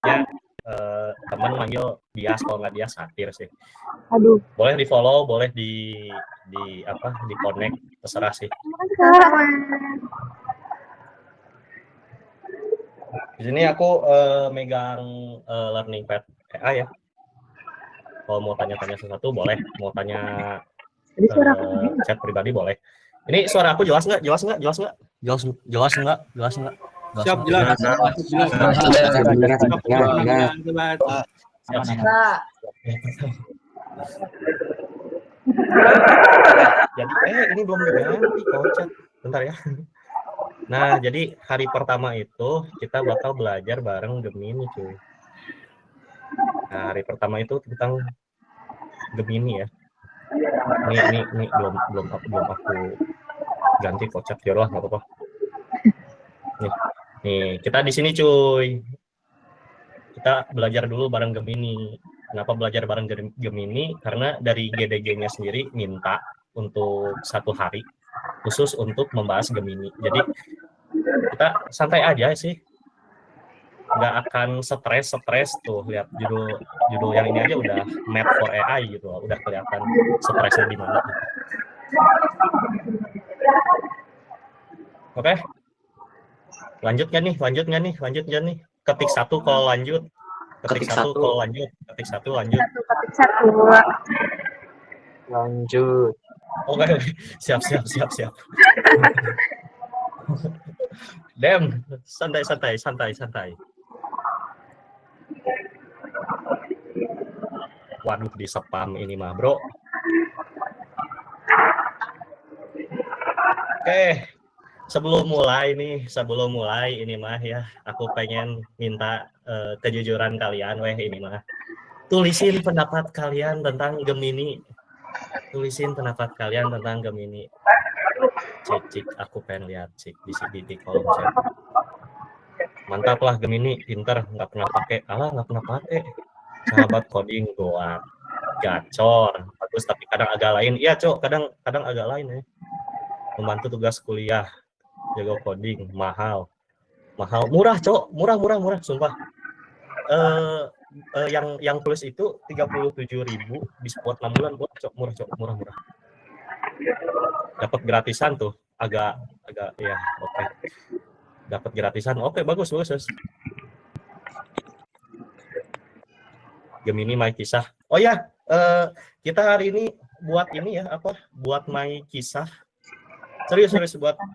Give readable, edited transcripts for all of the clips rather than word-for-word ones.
biasanya teman manggil Dias, kalau nggak Dias Satir sih. Aduh. Boleh di follow, boleh di connect, terserah sih. Di sini aku megang learning pad AI ya. Kalau mau tanya-tanya sesuatu boleh, mau tanya chat pribadi boleh. Ini suara aku jelas nggak? Jelas nggak? Jelas nggak? Jelas nggak? Jelas nggak? Siap, jelas. Jadi ini belum diganti kocak. Bentar ya. Nah, jadi hari pertama itu kita bakal belajar bareng Gemini, cuy. Nah, hari pertama itu tentang Gemini ya. Ini belum aku ganti kocak ya lah, nggak apa-apa. Nih, kita di sini cuy. Kita belajar dulu bareng Gemini. Kenapa belajar bareng Gemini? Karena dari GDG-nya sendiri minta untuk 1 hari khusus untuk membahas Gemini. Jadi kita santai aja sih, nggak akan stres tuh. Lihat judul yang ini aja udah made for AI gitu, udah kelihatan stresnya di mana. Oke, lanjut nggak nih? Ketik 1 kalau lanjut. Ketik 1 kalau lanjut. Ketik 1 lanjut. Ketik 1. Lanjut. Oke, siap. Dem, santai. Waduh, di spam ini mah, bro. Oke, sebelum mulai ini mah ya, aku pengen minta kejujuran kalian, ini mah. Tulisin pendapat kalian tentang Gemini. Cik, aku pengen lihat cik di kolom chat. Mantap lah Gemini, pinter, nggak pernah pakai. Sahabat coding goat, gacor, bagus tapi kadang agak lain. Iya cok, kadang agak lain ya. Membantu tugas kuliah, jago coding, mahal, murah cok, murah, sumpah. Yang plus itu 37.000 di spot 6 bulan, murah. Dapat gratisan tuh, agak ya, oke. Dapat gratisan, oke, bagus. Gemini My Kisah. Oh ya, kita hari ini buat ini ya, buat My Kisah. Serius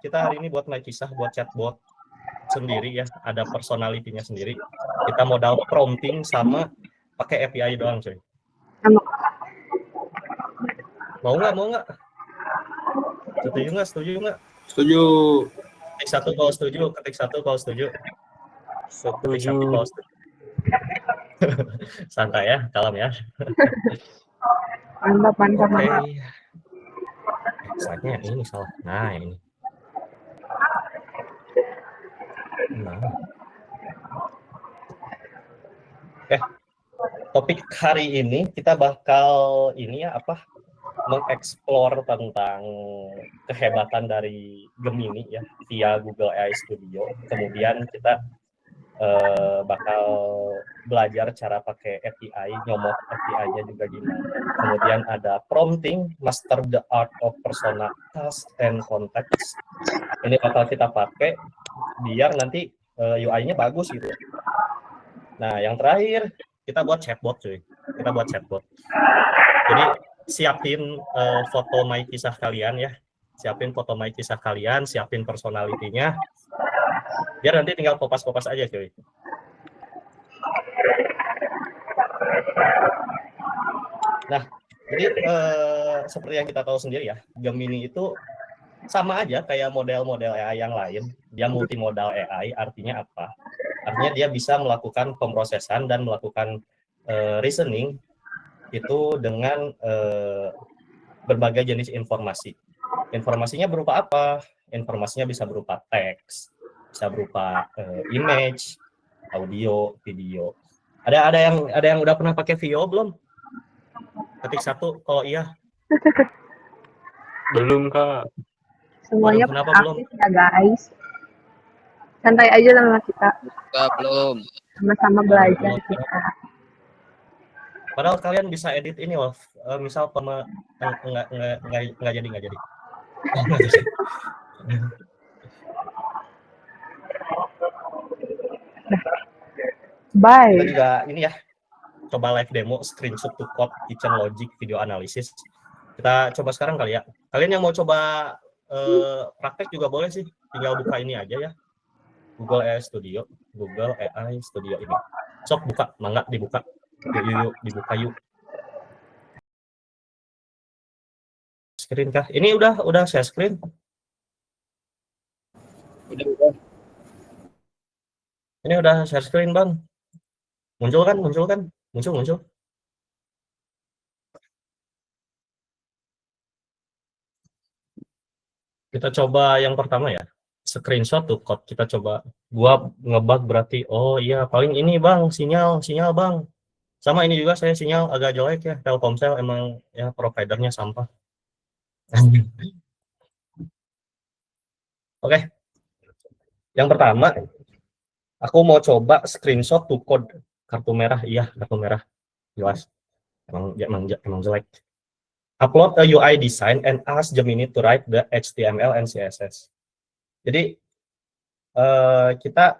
kita hari ini buat My Kisah, buat chatbot sendiri ya, ada personality-nya sendiri. Kita modal prompting sama pakai API doang, coy. Mau nggak? Setuju nggak? Setuju. Ketik 1 kalau setuju. Santai ya, kalem ya. Mantap. Okay. Slide-nya ini salah. Nah, ini. Topik hari ini kita bakal mengeksplor tentang kehebatan dari Gemini ya via Google AI Studio. Kemudian kita bakal belajar cara pakai API, nyomot API-nya juga gimana. Kemudian ada prompting, master the art of persona, task, and context. Ini bakal kita pakai biar nanti UI-nya bagus gitu. Nah, yang terakhir kita buat chatbot, cuy. Jadi siapin foto My Kisah kalian ya. Siapin personality-nya. Biar nanti tinggal kopas-kopas aja, cuy. Nah, jadi seperti yang kita tahu sendiri ya, Gemini itu sama aja kayak model-model AI yang lain. Dia multimodal AI, artinya apa? Artinya dia bisa melakukan pemrosesan dan melakukan reasoning itu dengan berbagai jenis informasi. Informasinya berupa apa? Informasinya bisa berupa teks, bisa berupa image, audio, video. Ada yang udah pernah pakai Vio belum? Ketik 1 kalau iya. Belum, Kak. Semuanya kenapa belum? Ya guys. Santai aja sama kita. Belum. sama-sama belajar kita. Padahal kalian bisa edit ini loh, misal nggak jadi. Oh, nggak jadi. Bye. Kita juga ini ya, coba live demo screenshot to code kitchen logic video analysis. Kita coba sekarang kali ya. Kalian yang mau coba praktek juga boleh sih, tinggal buka ini aja ya, Google AI Studio, Google AI Studio ini. Sok buka, mangga dibuka. Yuk, dibuka yuk. Screen kah? Ini udah share screen. Udah. Ini udah share screen, Bang. Muncul kan? Muncul. Kita coba yang pertama ya. Screenshot tuh code, kita coba. Gua ngebug berarti. Oh iya, paling ini Bang, sinyal Bang. Sama ini juga saya sinyal agak jelek ya. Telkomsel emang ya providernya sampah. Oke. Yang pertama, aku mau coba screenshot tuh code kartu merah. Iya, kartu merah. Jelas. Emang jelek. Upload a UI design and ask Gemini to write the HTML and CSS. Jadi kita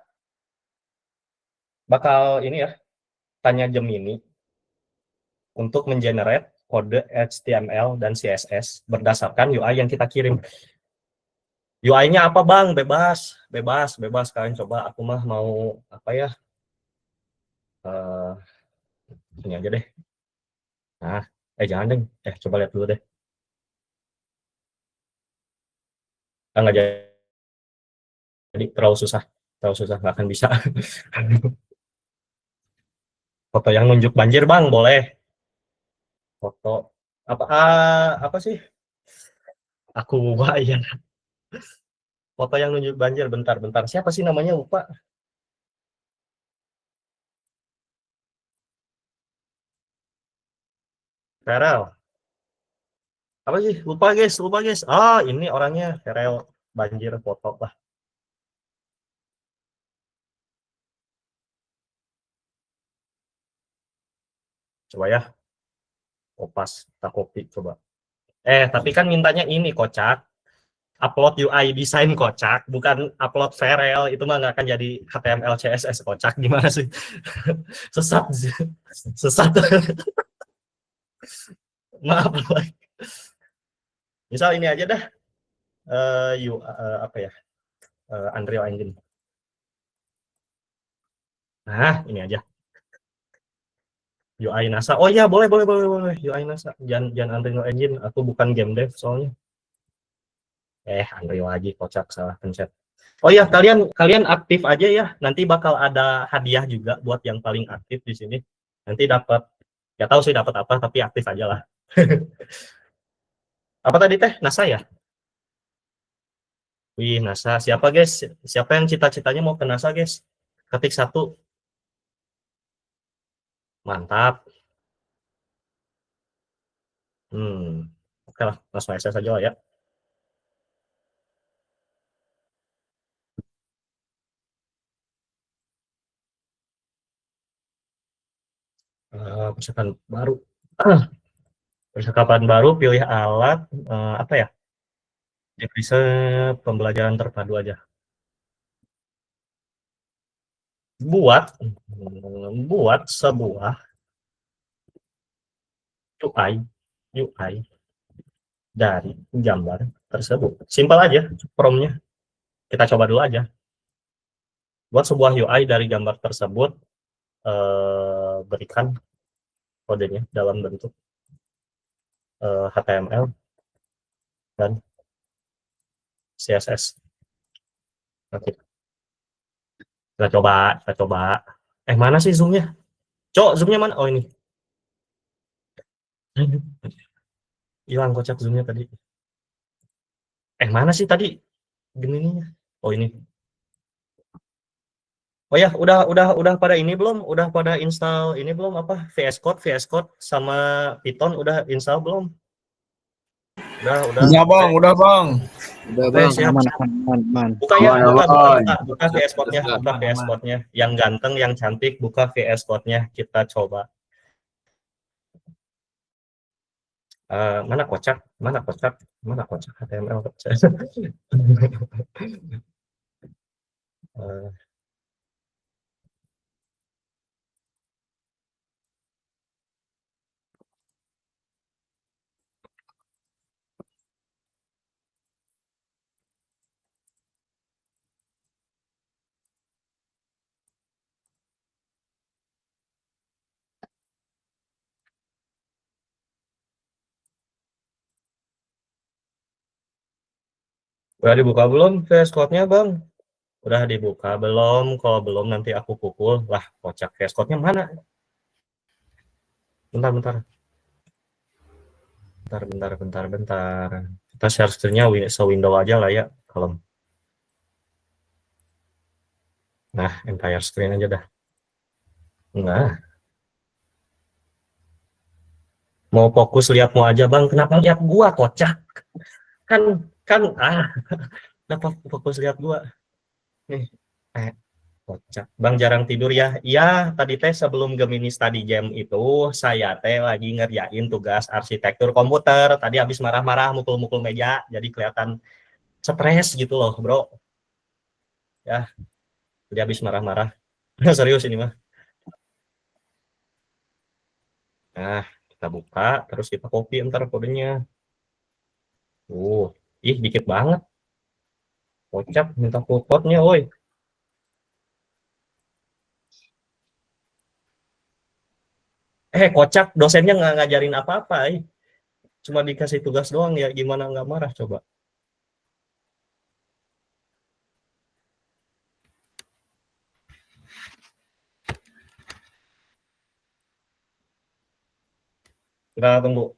bakal ini ya, tanya Gemini untuk mengenerate kode HTML dan CSS berdasarkan UI yang kita kirim. UI-nya apa Bang? Bebas. Kalian coba. Aku mah mau apa ya? Ini aja deh. Nah, jangan deh. Coba lihat dulu deh. Nggak jadi, terlalu susah, nggak akan bisa. Foto yang nunjuk banjir Bang, boleh. Foto apa sih? Aku lupa ya. Foto yang nunjuk banjir, bentar. Siapa sih namanya, lupa. Farel. Apa sih? Lupa guys. Ini orangnya Farel banjir foto lah. Coba ya. Kopas, kita copy coba. Tapi kan mintanya ini kocak. Upload UI design kocak, bukan upload Farel. Itu mah nggak akan jadi HTML CSS kocak. Gimana sih? Sesat. Maaf. Misal ini aja dah. Apa ya? Unreal Engine. Nah, ini aja. UI NASA. Oh iya, boleh. UI NASA. Jangan Unreal Engine. Aku bukan game dev soalnya. Unreal lagi, kocak, salah pencet. Oh iya, kalian aktif aja ya. Nanti bakal ada hadiah juga buat yang paling aktif di sini. Nanti dapat, ya tahu sih dapat apa, tapi aktif aja lah. Apa tadi teh? NASA ya? Wih, NASA. Siapa guys? Siapa yang cita-citanya mau ke NASA guys? Ketik 1. Mantap. Oke lah, langsung akses aja lah ya. Percakapan baru, pilih alat, apa ya? Bisa pembelajaran terpadu aja. Buat sebuah UI dari gambar tersebut. Simpel aja promnya. Kita coba dulu aja. Buat sebuah UI dari gambar tersebut, berikan kodenya dalam bentuk HTML dan CSS. Oke. Kita coba. Mana sih zoomnya? Zoomnya mana? Oh, ini. Hilang kocak zoomnya tadi. Mana sih tadi gininya? Oh, ini. Oh ya, udah pada ini belum? Udah pada install ini belum, apa? VS Code sama Python udah install belum? Udah. Udah bang, udah bang. Udah Oke, bang, siap. aman. Buka ya, Aman, buka aman. VS Code-nya, buka VS Code-nya. Yang ganteng, yang cantik, buka VS Code-nya. Kita coba. Mana kocak? Mana kocak HTML? Eh, Udah dibuka belum VS Code-nya, Bang? Udah dibuka belum? Kalau belum nanti aku pukul. Lah, kocak VS Code-nya mana? Bentar. Kita share screen-nya se-window aja lah ya. Kalau Nah, entire screen aja dah. Nah, mau fokus lihatmu aja, Bang. Kenapa lihat gua, kocak? Kan, kenapa fokus lihat gua? Nih, kocak. Bang jarang tidur ya? Iya, tadi teh sebelum Gemini Study Jam itu, saya teh lagi ngerjain tugas arsitektur komputer. Tadi habis marah-marah, mukul-mukul meja, jadi kelihatan stres gitu loh, bro. Ya, jadi habis marah-marah. Serius ini mah. Nah, kita buka, terus kita copy ntar kodenya. Dikit banget. Kocak, minta full code-nya, woi. Kocak, dosennya nggak ngajarin apa-apa, cuma dikasih tugas doang ya, gimana nggak marah coba. Kita tunggu.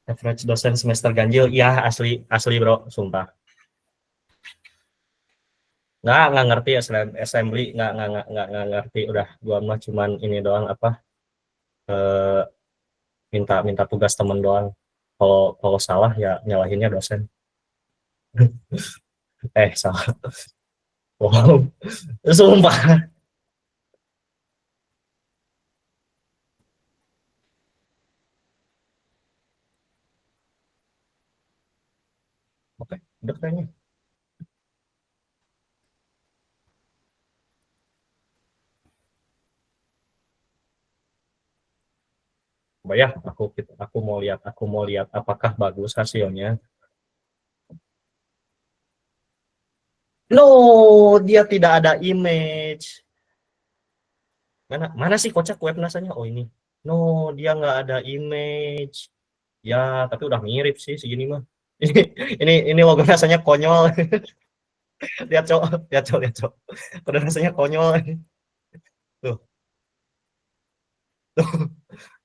Average dosen semester ganjil, ya asli bro, sumpah. Nggak ngerti ya, assembly nggak ngerti. Udah gua mah cuman ini doang apa, eh, minta tugas temen doang. Kalau salah ya nyalahinnya dosen. Salah. Wow, sumpah. Oke, udah kayaknya. Coba ya, aku mau lihat apakah bagus hasilnya. No, dia tidak ada image. Mana sih kocak web nasanya? Oh ini. No, dia nggak ada image. Ya, tapi udah mirip sih segini mah. Ini logo nasanya konyol. Lihat, Cok. Udah rasanya konyol. Tuh, tuh,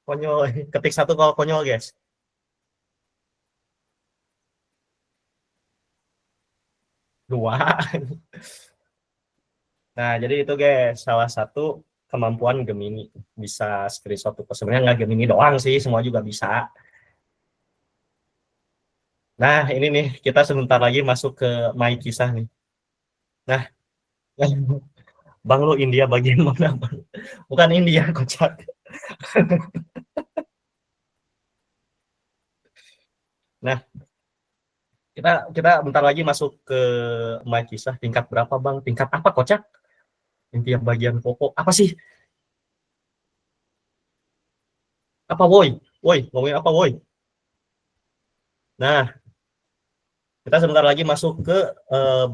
konyol. Ketik satu kalau konyol, guys. Dua. Nah, jadi itu guys, salah satu kemampuan Gemini. Bisa screenshot tuh. Sebenarnya nggak Gemini doang sih, semua juga bisa. Nah, ini nih, kita sebentar lagi masuk ke My Kisah nih. Nah, Bang, lu India bagian mana, Bang? Bukan India, kocak. Nah, kita bentar lagi masuk ke My Kisah. Tingkat berapa, Bang? Tingkat apa, kocak? India bagian pokok. Apa sih? Apa, woi? Woi, ngomongin apa, woi? Nah, kita sebentar lagi masuk ke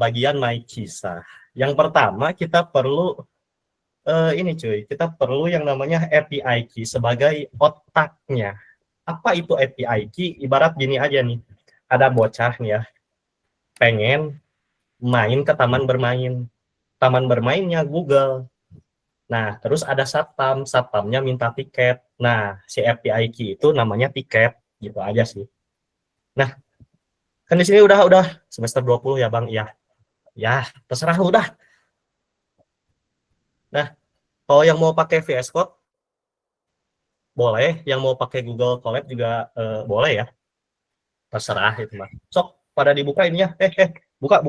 bagian My Kisah. Yang pertama, kita perlu ini cuy, kita perlu yang namanya API key sebagai otaknya. Apa itu API key? Ibarat gini aja nih, ada bocah nih ya, pengen main ke taman bermain. Taman bermainnya Google. Nah, terus ada satpamnya minta tiket. Nah, si API key itu namanya tiket, gitu aja sih. Nah, kan di sini udah semester 20 ya, Bang. Ya, terserah udah. Nah, kalau yang mau pakai VS Code, boleh, yang mau pakai Google Colab juga boleh ya, terserah itu mah. Sok pada dibuka ininya, buka,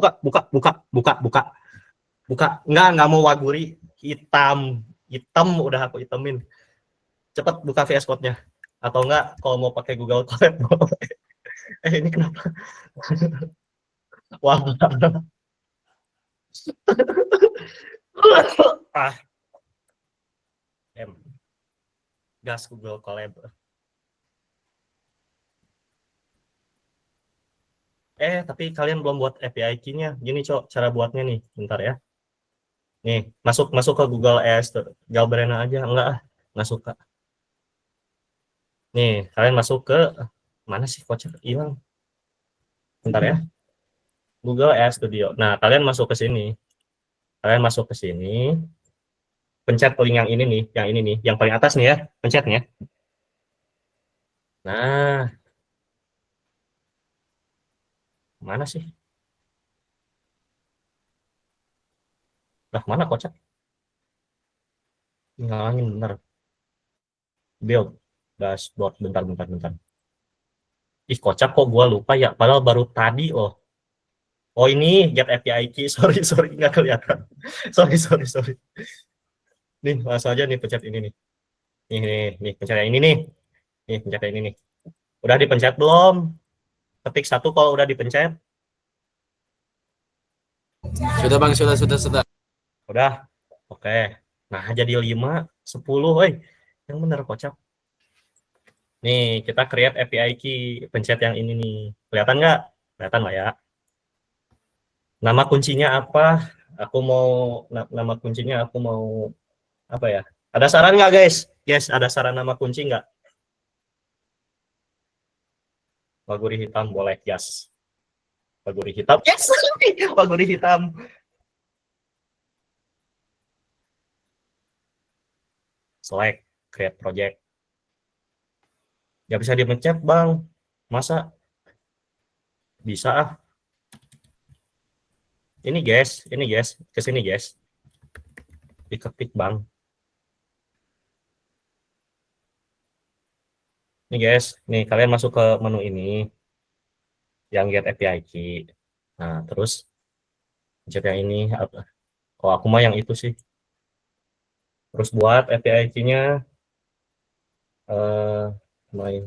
nggak mau Waguri, hitam udah aku hitamin, cepet buka VS Code-nya, atau enggak kalau mau pakai Google Colab boleh. Ini kenapa? Wah, ah, gas Google Colab. Tapi kalian belum buat API key-nya. Gini, Cok, cara buatnya nih. Bentar ya. Nih, masuk ke Google Ads, Galbrena aja. Enggak suka. Nih, kalian masuk ke mana sih kocak hilang. Bentar ya. Google Ads Studio. Nah, kalian masuk ke sini. Pencet link yang ini nih, yang paling atas nih ya, pencetnya. Nah, mana sih? Lah, mana kocak? Ngalangin bener. Build dashboard, bentar. Ih, kocak kok gua lupa ya, padahal baru tadi loh. Oh, ini get API key. Sorry, nggak kelihatan. Sorry. Nih, langsung aja nih pencet ini nih. Nih, pencet yang ini nih. Nih, pencet yang ini nih. Udah dipencet belum? Ketik 1 kalau udah dipencet. Sudah Bang, sudah. Udah. Oke. Nah, jadi 5, 10, woi. Yang bener kocak. Nih, kita create API key. Pencet yang ini nih. Kelihatan nggak? Kelihatan nggak ya? Nama kuncinya apa? Nama kuncinya aku mau apa ya? Ada saran nggak, guys? Guys, ada saran nama kunci nggak? Waguri hitam boleh, yes. Waguri hitam, yes. Waguri hitam. Select, create project. Nggak bisa dipencet, Bang. Masa? Bisa ah. Ini guys, kesini guys. Diketik, Bang. Nih guys, nih kalian masuk ke menu ini. Yang get API key. Nah, terus pencet yang ini. Oh, aku mah yang itu sih. Terus buat API key-nya my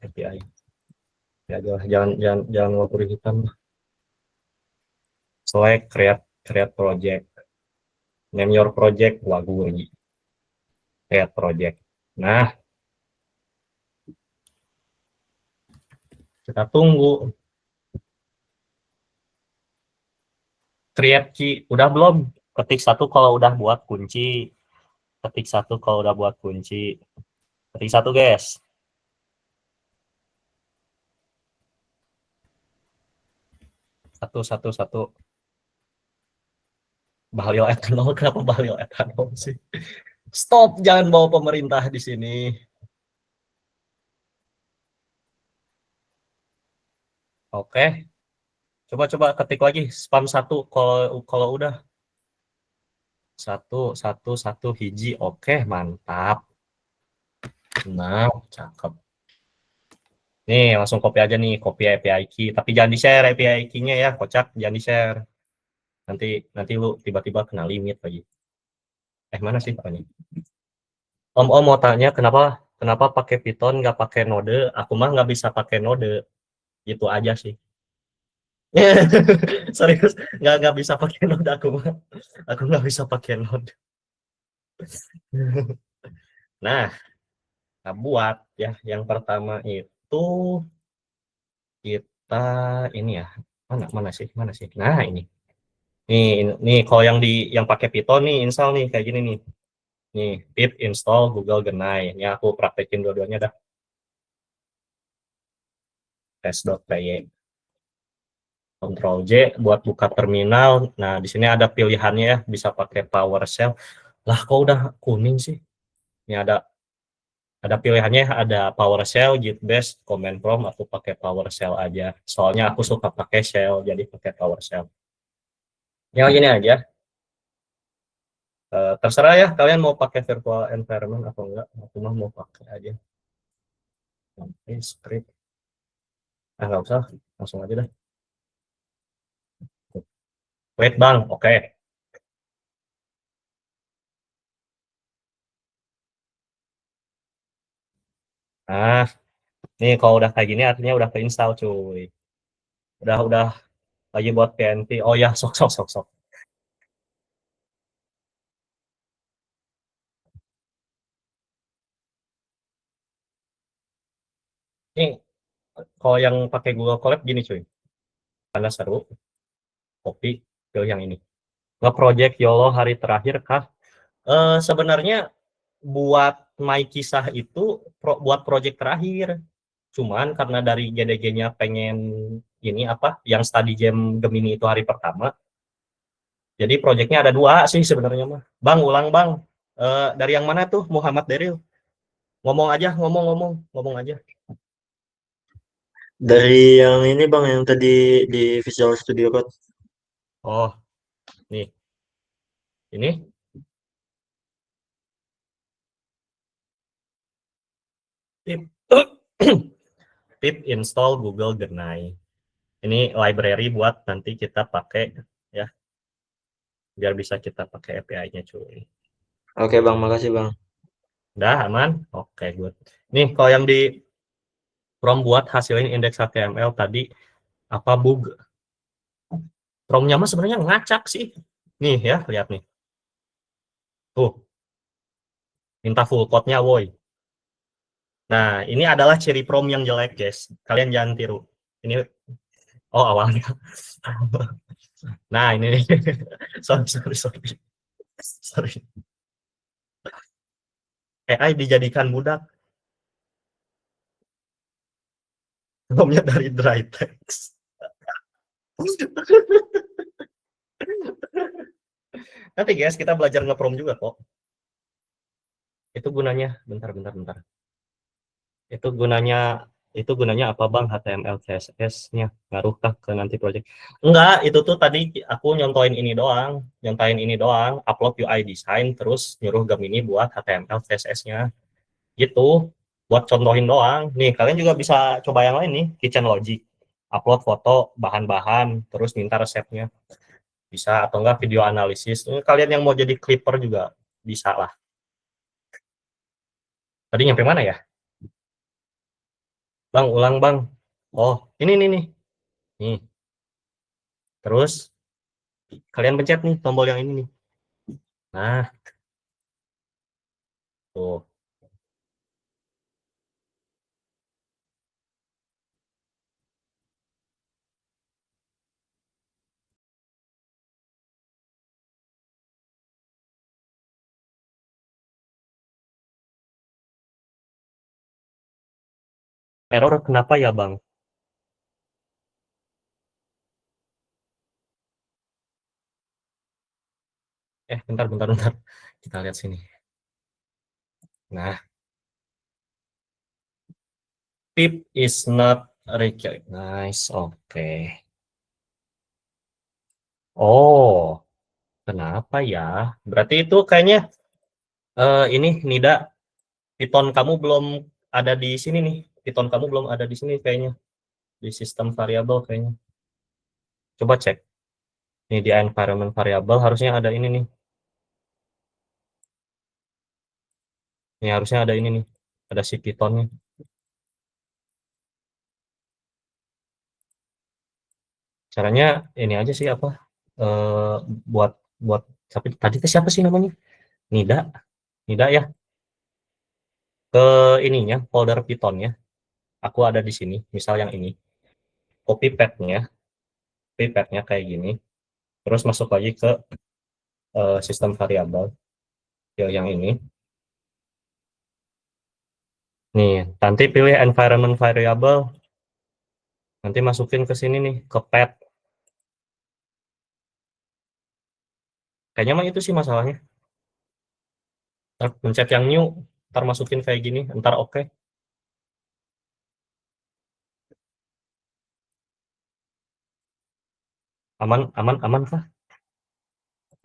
API. Ya, jangan Waguri hitam. Select create project. Name your project Waguri. Create project. Nah, kita tunggu. Create key udah belum? Ketik 1 kalau udah buat kunci. Ketik 1 kalau udah buat kunci. Ketik 1, guys. Satu. Bahlil etanol, kenapa bahlil etanol sih? Stop, jangan bawa pemerintah di sini. Oke. Coba ketik lagi spam 1 kalau udah. Satu hiji. Oke, mantap. Nah, cakep. Nih, langsung copy aja nih, copy API key. Tapi jangan di-share API key-nya ya, kocak, jangan di-share. Nanti lu tiba-tiba kena limit lagi. Mana sih Pak? Om mau tanya kenapa pakai Python nggak pakai Node? Aku mah nggak bisa pakai Node. Gitu aja sih. Serius, nggak bisa pakai Node aku mah. Aku nggak bisa pakai Node. Nah, buat ya yang pertama itu kita ini ya, mana sih? Nah, ini. Nih kalau yang pakai Python nih install nih kayak gini nih. Nih, pip install Google Genai. Ini aku praktekin dua-duanya dah. Test.py. Ctrl J buat buka terminal. Nah, di sini ada pilihannya ya, bisa pakai PowerShell. Lah, kok udah kuning sih? Ini ada pilihannya, ada PowerShell, Git Bash, Command Prompt, aku pakai PowerShell aja. Soalnya aku suka pakai shell, jadi pakai PowerShell. Ya gini aja. Terserah ya kalian mau pakai virtual environment atau enggak. Aku mah mau pakai aja. Oke, script. Nggak usah, langsung aja dah. Wait bang, oke. Nah, nih kalau udah kayak gini artinya udah keinstall cuy. Udah lagi buat PNP. Oh ya, sok sok sok sok. Nih, kalau yang pakai Google Colab gini cuy. Karena seru, copy ke yang ini. Nge-project YOLO hari terakhir kah? Sebenarnya buat My Kisah itu buat project terakhir. Cuman karena dari GDG-nya pengen ini apa, yang study jam Gemini itu hari pertama. Jadi projectnya ada dua sih sebenarnya mah. Bang, ulang bang. Dari yang mana tuh Muhammad Deril? Ngomong aja, ngomong aja. Dari yang ini Bang, yang tadi di Visual Studio Code. Oh, nih. Ini tip tip install Google Genai. Ini library buat nanti kita pakai ya, biar bisa kita pakai API-nya cuy. Oke Bang, makasih Bang. Udah aman? Oke, good. Nih, kalau yang di prompt buat hasilin indeks HTML tadi apa bug? Prompt-nya mah sebenarnya ngacak sih. Nih ya, lihat nih. Tuh, minta full code-nya woi. Nah, ini adalah ciri prompt yang jelek, guys. Kalian jangan tiru. Ini oh awalnya. Nah, ini sorry. Sorry. AI dijadikan budak. Prompt-nya dari dry text. Nanti guys, kita belajar nge-prompt juga kok. Itu gunanya, bentar. Itu gunanya apa bang HTML CSS-nya? Ngaruhkah ke nanti project? Enggak, itu tuh tadi aku nyontoin ini doang, upload UI design, terus nyuruh Gemini buat HTML CSS-nya. Gitu, buat contohin doang. Nih, kalian juga bisa coba yang lain nih, Kitchen Logic. Upload foto, bahan-bahan, terus minta resepnya. Bisa, atau enggak video analisis. Kalian yang mau jadi clipper juga bisa lah. Tadi nyampe mana ya? Bang, ulang bang. Oh, ini nih. Nih, terus kalian pencet nih tombol yang ini nih. Nah, tuh. Error kenapa ya, Bang? Bentar. Kita lihat sini. Nah, pip is not recognized. Oke. Oh, kenapa ya? Berarti itu kayaknya ini Nida, Python kamu belum ada di sini nih. Python kamu belum ada di sini kayaknya. Di sistem variabel kayaknya. Coba cek. Ini di environment variable harusnya ada ini nih. Ini harusnya ada ini nih. Ada si Pythonnya. Caranya ini aja sih apa? eh, buat buat tapi tadi itu siapa sih namanya? Nida, Nida ya. Ke ininya folder Pythonnya. Aku ada di sini. Misal yang ini. Copy path-nya kayak gini. Terus masuk lagi ke sistem variabel ya, yang ini. Nih, nanti pilih environment variable. Nanti masukin ke sini nih, ke path. Kayaknya mah itu sih masalahnya. Ntar pencet yang new, ntar masukin kayak gini, ntar oke. Aman kah?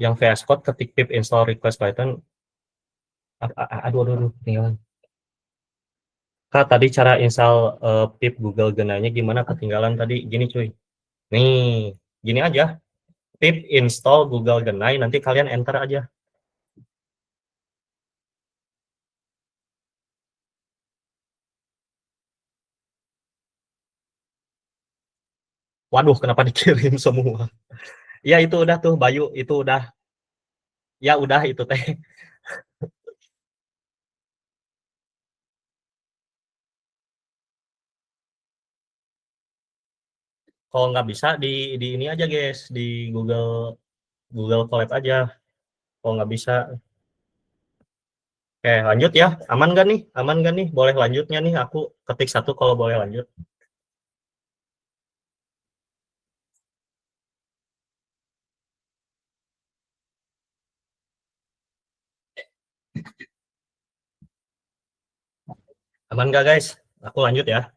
Yang VS Code ketik pip install request Python. Aduh, tinggalan. Kak, tadi cara install pip Google Genanya gimana? Ketinggalan tadi. Gini cuy. Nih, gini aja. Pip install Google Genai, nanti kalian enter aja. Waduh, kenapa dikirim semua? Ya itu udah tuh, Bayu. Itu udah. Ya udah itu teh. Kalau nggak bisa di ini aja guys, di Google Google Colab aja. Kalau nggak bisa, oke lanjut ya. Aman nggak nih? Aman nggak nih? Boleh lanjutnya nih. Aku ketik satu kalau boleh lanjut. Aman nggak guys? Aku lanjut ya.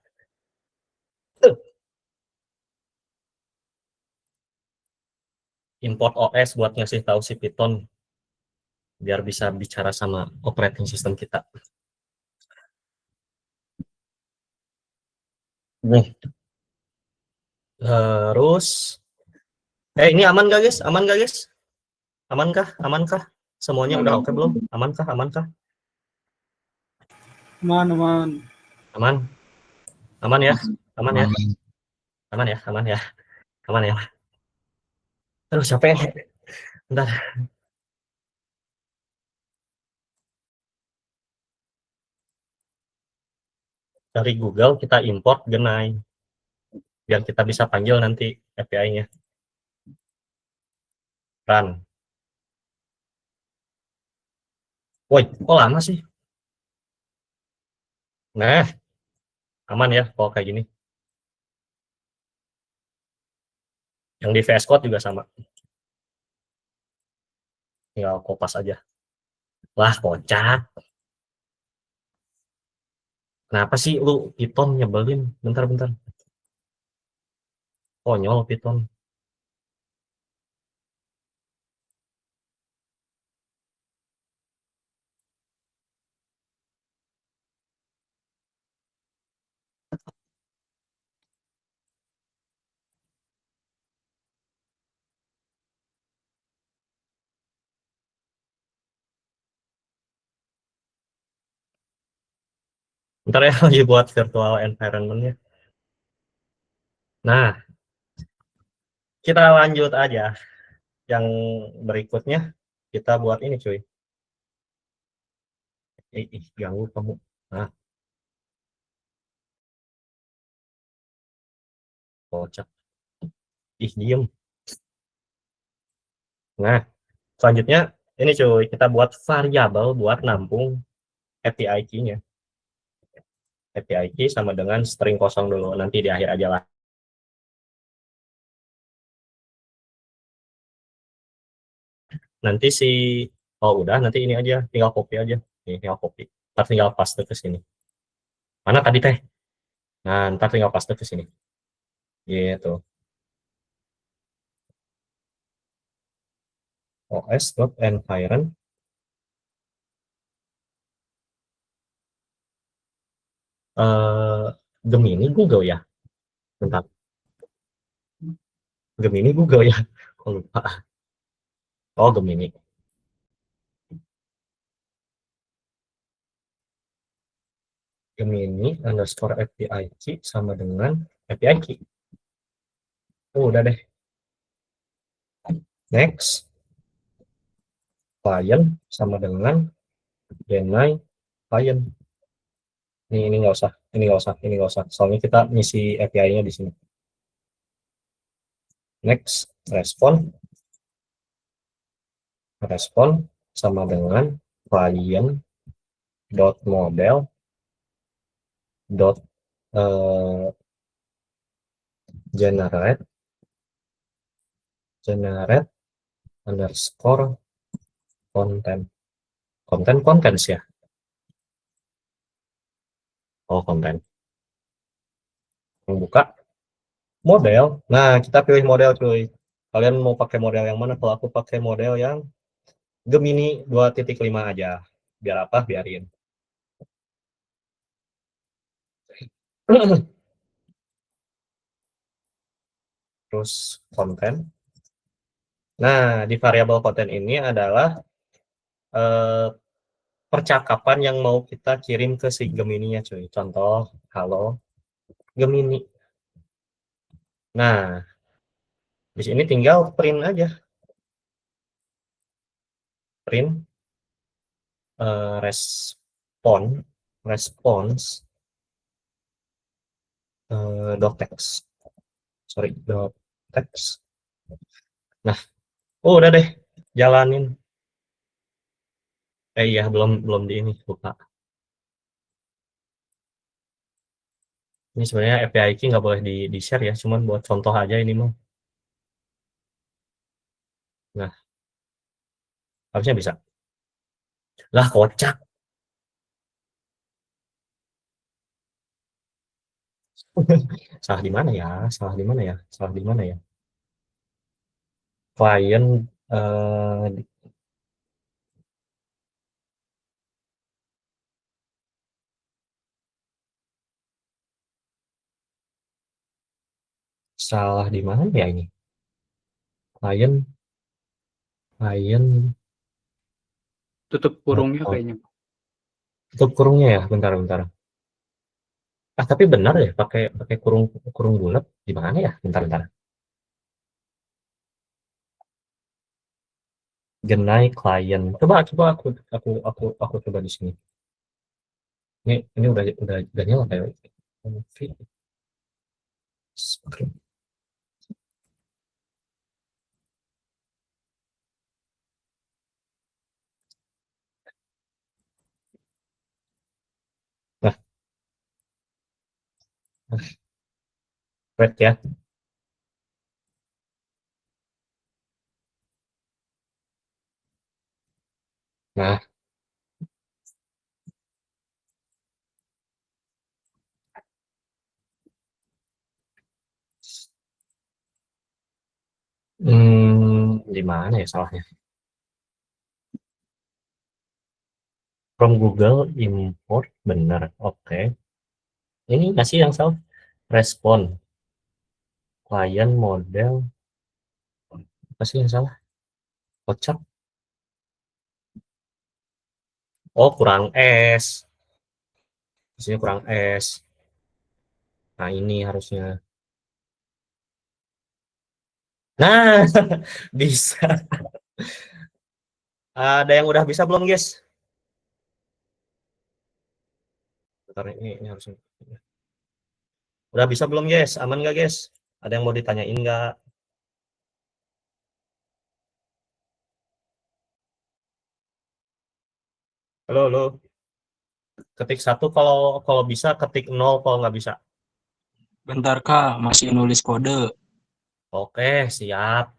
Import OS buat ngasih tahu si Python biar bisa bicara sama operating system kita. Nih, terus, ini aman gak guys? Aman gak guys? Amankah? Amankah? Semuanya udah oke belum? Amankah? Amankah? Aman. Aman? Aman ya? Aman ya? Aman ya? Aman ya? Aman ya? Aduh capek. Bentar. Dari Google kita import Genai biar kita bisa panggil nanti API-nya. Run. Woi, kok lama sih? Nah, aman ya kalau kayak gini. Yang di VS Code juga sama. Tinggal kopas aja. Lah, kocak. Kenapa sih lu Python nyebelin? Bentar. Konyol Python. Bentar ya lagi buat virtual environment-nya. Nah, kita lanjut aja. Yang berikutnya kita buat ini cuy. Ganggu kamu. Nah, kocak. Diem. Nah, selanjutnya ini cuy, kita buat variabel buat nampung API key-nya. API key sama dengan string kosong dulu, nanti di akhir aja lah. Nanti oh udah, nanti ini aja, tinggal copy aja. Ini tinggal copy. Ntar tinggal paste ke sini. Mana tadi teh? Nah, ntar tinggal paste ke sini. Gitu. os.environ Gemini Google ya. Bentar. Gemini Google ya. Kok lupa. Oh, Gemini. Gemini underscore API key sama dengan API key. Udah deh. Next. Client sama dengan Genai client. Ini nggak usah. Soalnya kita ngisi API-nya di sini. Next. Respon sama dengan client dot model dot generate underscore contents ya. Oh, konten. Buka model. Nah, kita pilih model cuy. Kalian mau pakai model yang mana? Kalau aku pakai model yang Gemini 2.5 aja. Biar apa? Biarin. Terus konten. Nah, di variabel konten ini adalah eh, percakapan yang mau kita kirim ke si Gemini-nya, cuy. Contoh, halo Gemini. Nah, di sini tinggal print aja. Print response docx. Sorry, docx. Nah, oh udah deh, jalanin. Iya, belum belum di ini, lupa. Ini sebenarnya API key nggak boleh di share ya, cuman buat contoh aja ini mah. Nah, harusnya bisa. Lah, kocak. Salah di mana ya? Salah di mana ya? Salah di mana ya? Klien salah di mana ya ini? Klien klien Tutup kurungnya kayaknya. tutup kurungnya ya, bentar. Ah, tapi benar ya pakai pakai kurung kurung bulat di mana ya? Bentar. Genai klien. Coba aku coba di sini. Ini udah nyala kayak. Nah, red ya. Nah, di mana ya salahnya? From Google import benar. Oke. Ini nggak sih yang salah? Respon klien model apa sih yang salah? Kocak. Oh, kurang S. Maksudnya kurang S. Nah, ini harusnya. Nah, bisa. Ada yang udah bisa belum, guys? Bentar, ini harusnya. Udah bisa belum, guys? Aman nggak, guys? Ada yang mau ditanyain nggak? Halo. Ketik satu kalau kalau bisa, ketik nol kalau nggak bisa. Bentar Kak, masih nulis kode. Oke, siap.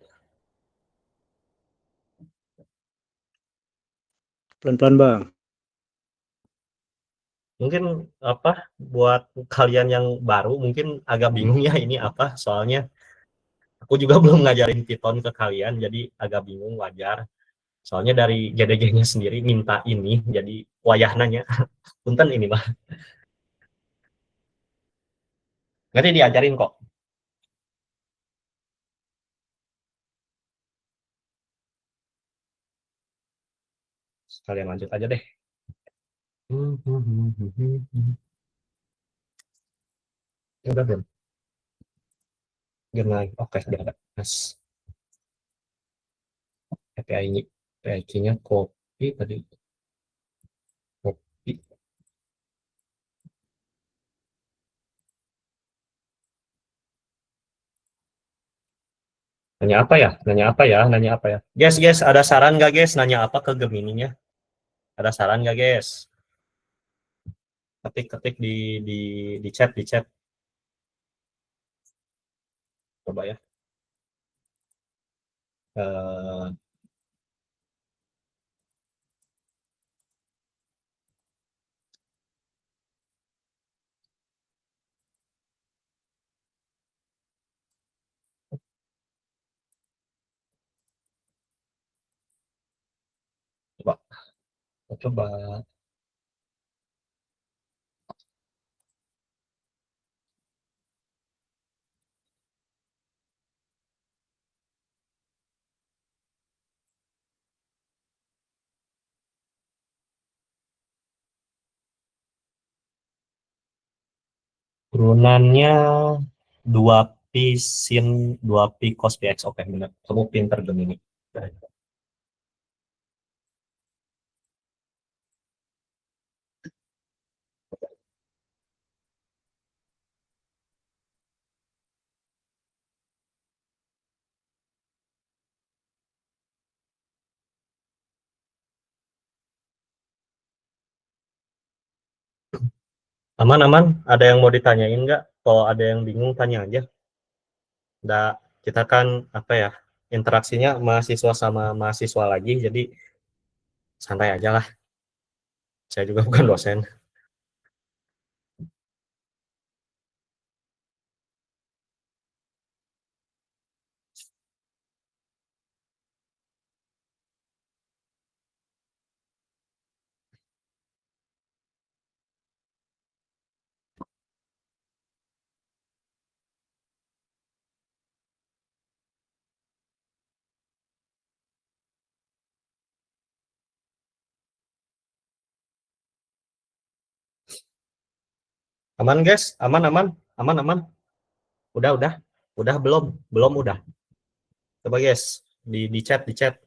Pelan-pelan Bang. Mungkin apa buat kalian yang baru mungkin agak bingung ya ini apa, soalnya aku juga belum ngajarin Python ke kalian, jadi agak bingung, wajar. Soalnya dari JDG-nya sendiri minta ini, jadi wayah nanya. Punten ini mah. Nanti diajarin kok. Kalian lanjut aja deh. Udah belum? Genai. Oke, sudah ada. Mas. API-nya API-nya copy tadi. Copy. Nanya apa ya? Guys, ada saran nggak guys? Nanya apa ke Gemini-nya? Ada saran nggak guys? Ketik di chat. Coba ya. Eh, Coba. Turunannya 2pi sin 2pi cos px. Oke, benar. Kamu pinter Gemini. Aman-aman, ada yang mau ditanyain nggak? Kalau ada yang bingung, tanya aja. Nggak, kita kan apa ya, interaksinya mahasiswa sama mahasiswa lagi, jadi santai aja lah. Saya juga bukan dosen. Aman guys, aman-aman, aman-aman. Udah belum udah. Coba guys, di chat, di chat.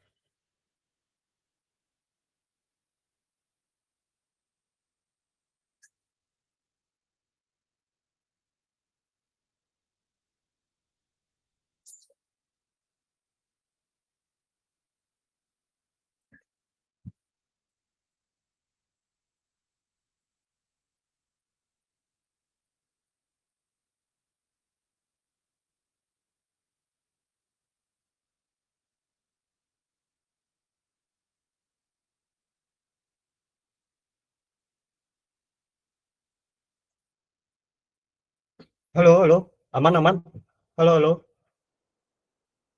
Halo, halo, aman-aman. Halo, halo.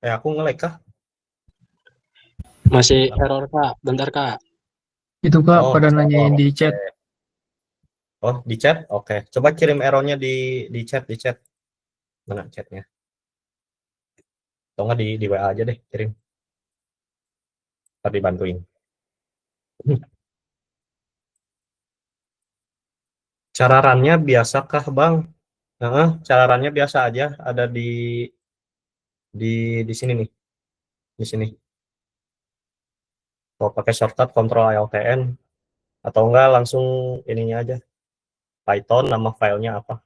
Aku nge-lag kah? Masih error Kak, bentar Kak. Itu Kak, Oh, pada masih nanyain error. di Oke. chat. Oh, di chat? Oke. Coba kirim errornya di chat, di chat. Mana chatnya? Atau nggak di WA aja deh, kirim. Ntar dibantuin. Cara runnya biasa kah, Bang? Cara runnya biasa aja. Ada di sini nih. Di sini. Kalau pakai shortcut Ctrl Alt N atau enggak langsung ininya aja. Python, nama filenya apa?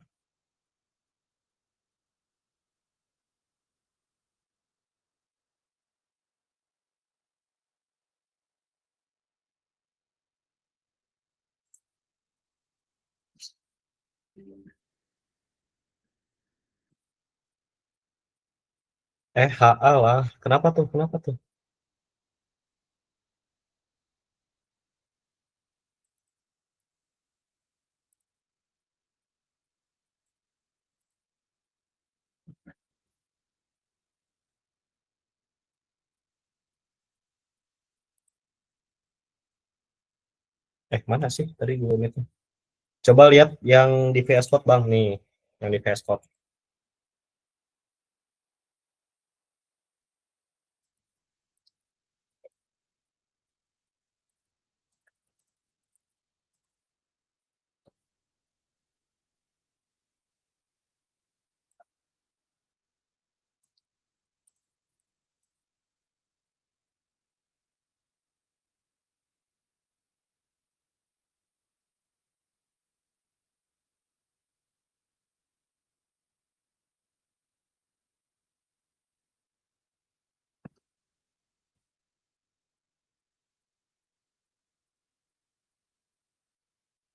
HA lah. Kenapa tuh? Kenapa tuh? Mana sih tadi gue itu? Coba lihat yang di VS Code, Bang. Nih, yang di VS Code.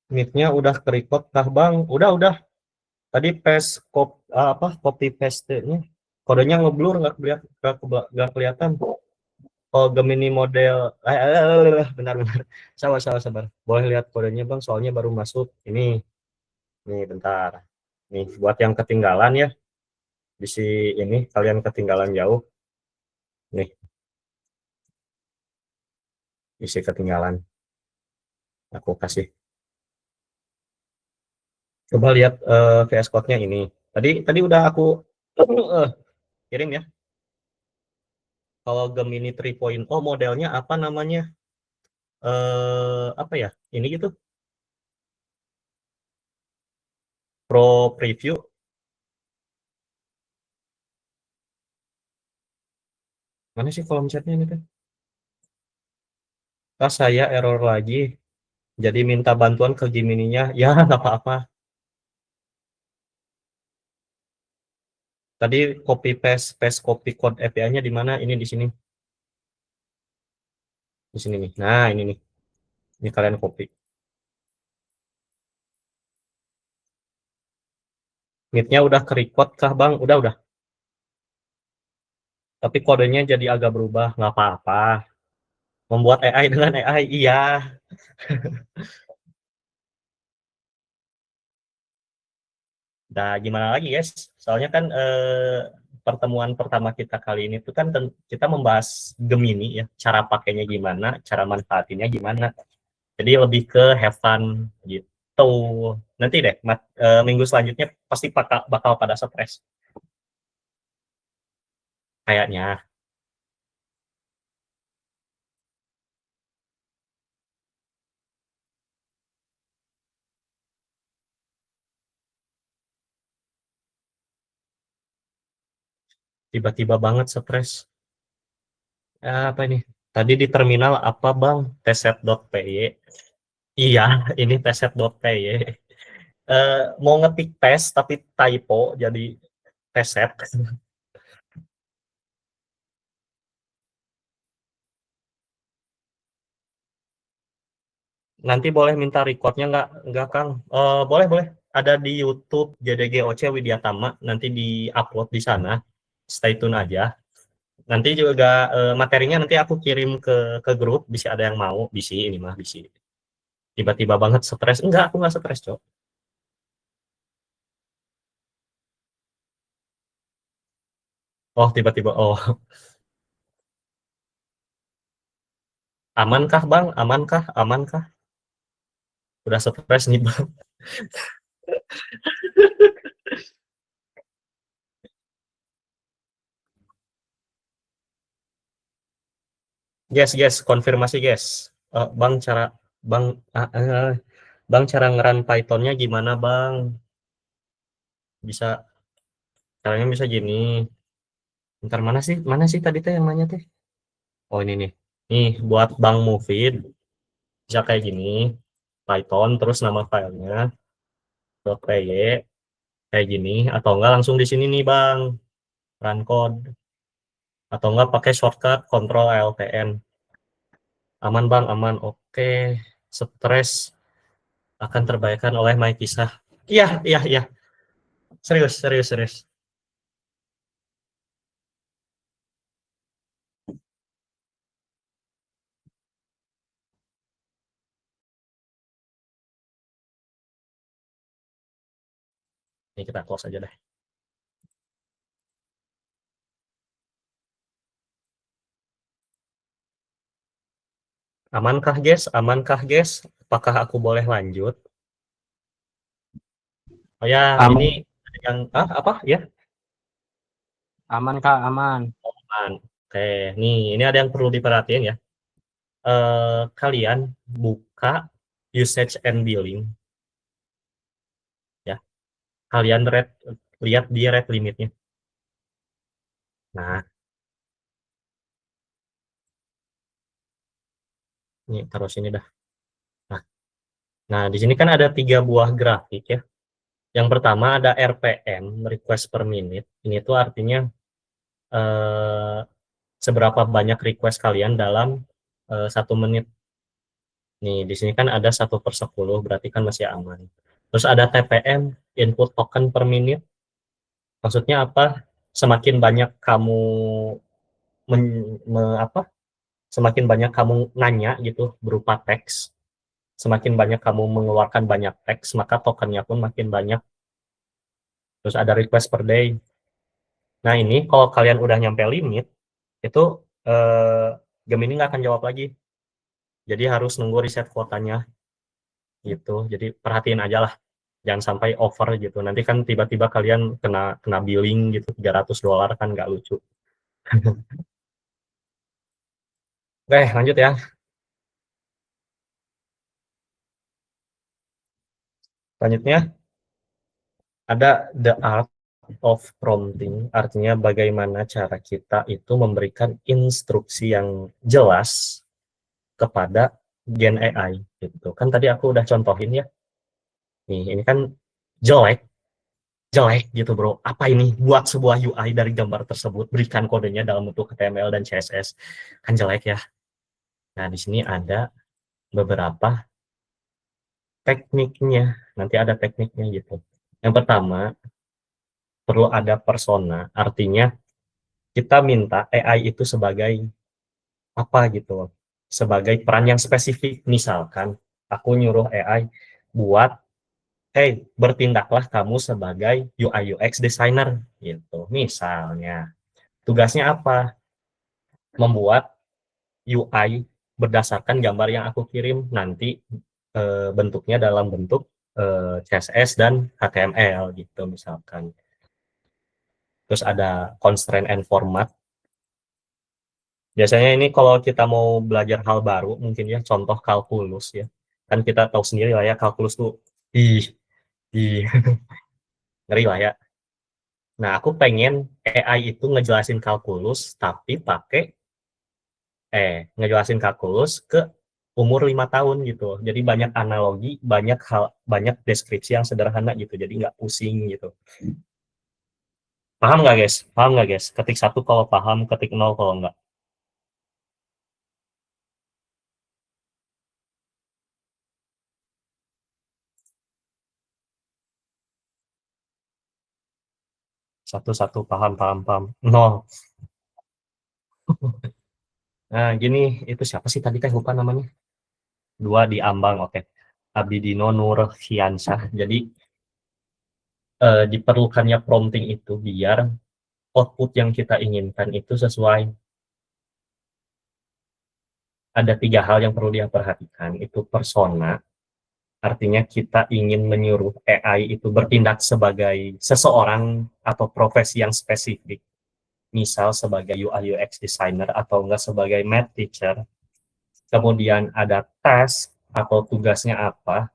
Meet-nya udah ke-record kah, Bang? Udah. Tadi copy paste-nya. Kodenya ngeblur, nggak kelihatan. Oh, Gemini model. Benar. Sabar. Boleh lihat kodenya, Bang? Soalnya baru masuk. Nih, bentar. Nih, buat yang ketinggalan ya. Di ini, kalian ketinggalan jauh. Nih, isi ketinggalan. Aku kasih. Coba lihat VS Code-nya ini. Tadi udah aku kirim ya. Kalau Gemini 3.0 modelnya apa namanya? Apa ya? Ini gitu. Pro Preview. Mana sih kolom chatnya ini kan? Saya error lagi. Jadi minta bantuan ke Gemini-nya. Ya, nggak apa-apa. Tadi copy paste copy code API-nya di mana? Ini di sini. Di sini nih. Nah, ini nih. Ini kalian copy. Meet-nya udah ke-record kah, Bang? Udah. Tapi kodenya jadi agak berubah. Nggak apa-apa. Membuat AI dengan AI, iya. Nah, gimana lagi, guys? Soalnya kan pertemuan pertama kita kali ini tuh kan kita membahas Gemini ya. Cara pakainya gimana, cara manfaatinnya gimana. Jadi lebih ke have fun gitu. Nanti deh, minggu selanjutnya pasti bakal pada stres. Kayaknya. Tiba-tiba banget stres. Apa ini? Tadi di terminal apa, Bang? Tset.py. Iya, ini tset.py. Mau ngetik tes tapi typo jadi teset. Nanti boleh minta recordnya nggak Kang? Boleh. Ada di YouTube JDGOC Widyatama. Nanti di-upload di sana. Stay tune aja. Nanti juga materinya nanti aku kirim ke grup. Bisa ada yang mau. Bisi ini mah bisi. Tiba-tiba banget stres. Enggak, aku nggak stres, Cok. Oh, tiba-tiba. Oh, amankah Bang? Amankah? Udah stres nih Bang. Guys, konfirmasi guys. Bang Bang Bang cara ngeran Pythonnya gimana Bang? Bisa caranya bisa gini. Ntar mana sih tadi teh yang nanya teh? Oh ini nih. Nih buat Bang Mufid bisa kayak gini. Python terus nama filenya .py kayak gini atau enggak langsung di sini nih Bang run code atau enggak pakai shortcut Ctrl Altn. Aman Bang, aman. Oke. Stres akan terbayarkan oleh My Kisah. Iya. Serius. Ini kita close aja deh. Amankah guys? Apakah aku boleh lanjut? Oh ya, Aman. ini yang apa ya? Aman Kak, aman. Aman. Oke, nih ini ada yang perlu diperhatiin ya. Kalian buka usage and billing ya. Kalian lihat di rate limitnya. Nah, ini taruh sini dah. Nah, di sini kan ada 3 buah grafik ya. Yang pertama ada RPM, request per minute. Ini tuh artinya eh, seberapa banyak request kalian dalam 1 menit. Nih, di sini kan ada 1/10, berarti kan masih aman. Terus ada TPM, input token per minute. Maksudnya apa? Semakin banyak kamu men, apa? Semakin banyak kamu nanya gitu berupa teks, semakin banyak kamu mengeluarkan banyak teks, maka tokennya pun makin banyak. Terus ada request per day. Nah, ini kalau kalian udah nyampe limit, itu Gemini nggak akan jawab lagi. Jadi harus nunggu riset kuotanya gitu. Jadi perhatiin aja lah, jangan sampai over gitu. Nanti kan tiba-tiba kalian kena billing gitu $300 kan nggak lucu. Oke, lanjut ya. Selanjutnya ada the art of prompting, artinya bagaimana cara kita itu memberikan instruksi yang jelas kepada gen AI gitu. Kan tadi aku udah contohin ya. Nih, ini kan jelek, jelek gitu bro. Apa ini? Buat sebuah UI dari gambar tersebut, berikan kodenya dalam bentuk HTML dan CSS. Kan jelek ya. Nah, di sini ada beberapa tekniknya. Nanti ada tekniknya gitu. Yang pertama, perlu ada persona. Artinya kita minta AI itu sebagai apa gitu. Sebagai peran yang spesifik. Misalkan aku nyuruh AI buat, hey, bertindaklah kamu sebagai UI UX designer gitu. Misalnya, tugasnya apa? Membuat UI berdasarkan gambar yang aku kirim, nanti bentuknya dalam bentuk CSS dan HTML gitu misalkan. Terus ada constraint and format. Biasanya ini kalau kita mau belajar hal baru, mungkin ya contoh kalkulus ya. Kan kita tahu sendiri lah ya, kalkulus tuh ih, ih, ngeri lah ya. Nah, aku pengen AI itu ngejelasin kalkulus, tapi pakai ngejelasin kalkulus ke umur 5 tahun gitu. Jadi banyak analogi, banyak hal, banyak deskripsi yang sederhana gitu. Jadi nggak pusing gitu. Paham nggak guys? Paham nggak guys? Ketik satu kalau paham, ketik nol kalau nggak. Satu satu paham paham paham. Nol. Nah gini, itu siapa sih tadi teh lupa namanya? Dua di Ambang, oke. Abidino Nur Hiansyah. Jadi diperlukannya prompting itu biar output yang kita inginkan itu sesuai. Ada 3 hal yang perlu dia perhatikan. Itu persona, artinya kita ingin menyuruh AI itu bertindak sebagai seseorang atau profesi yang spesifik. Misal sebagai UI UX designer atau enggak sebagai math teacher. Kemudian ada task atau tugasnya apa.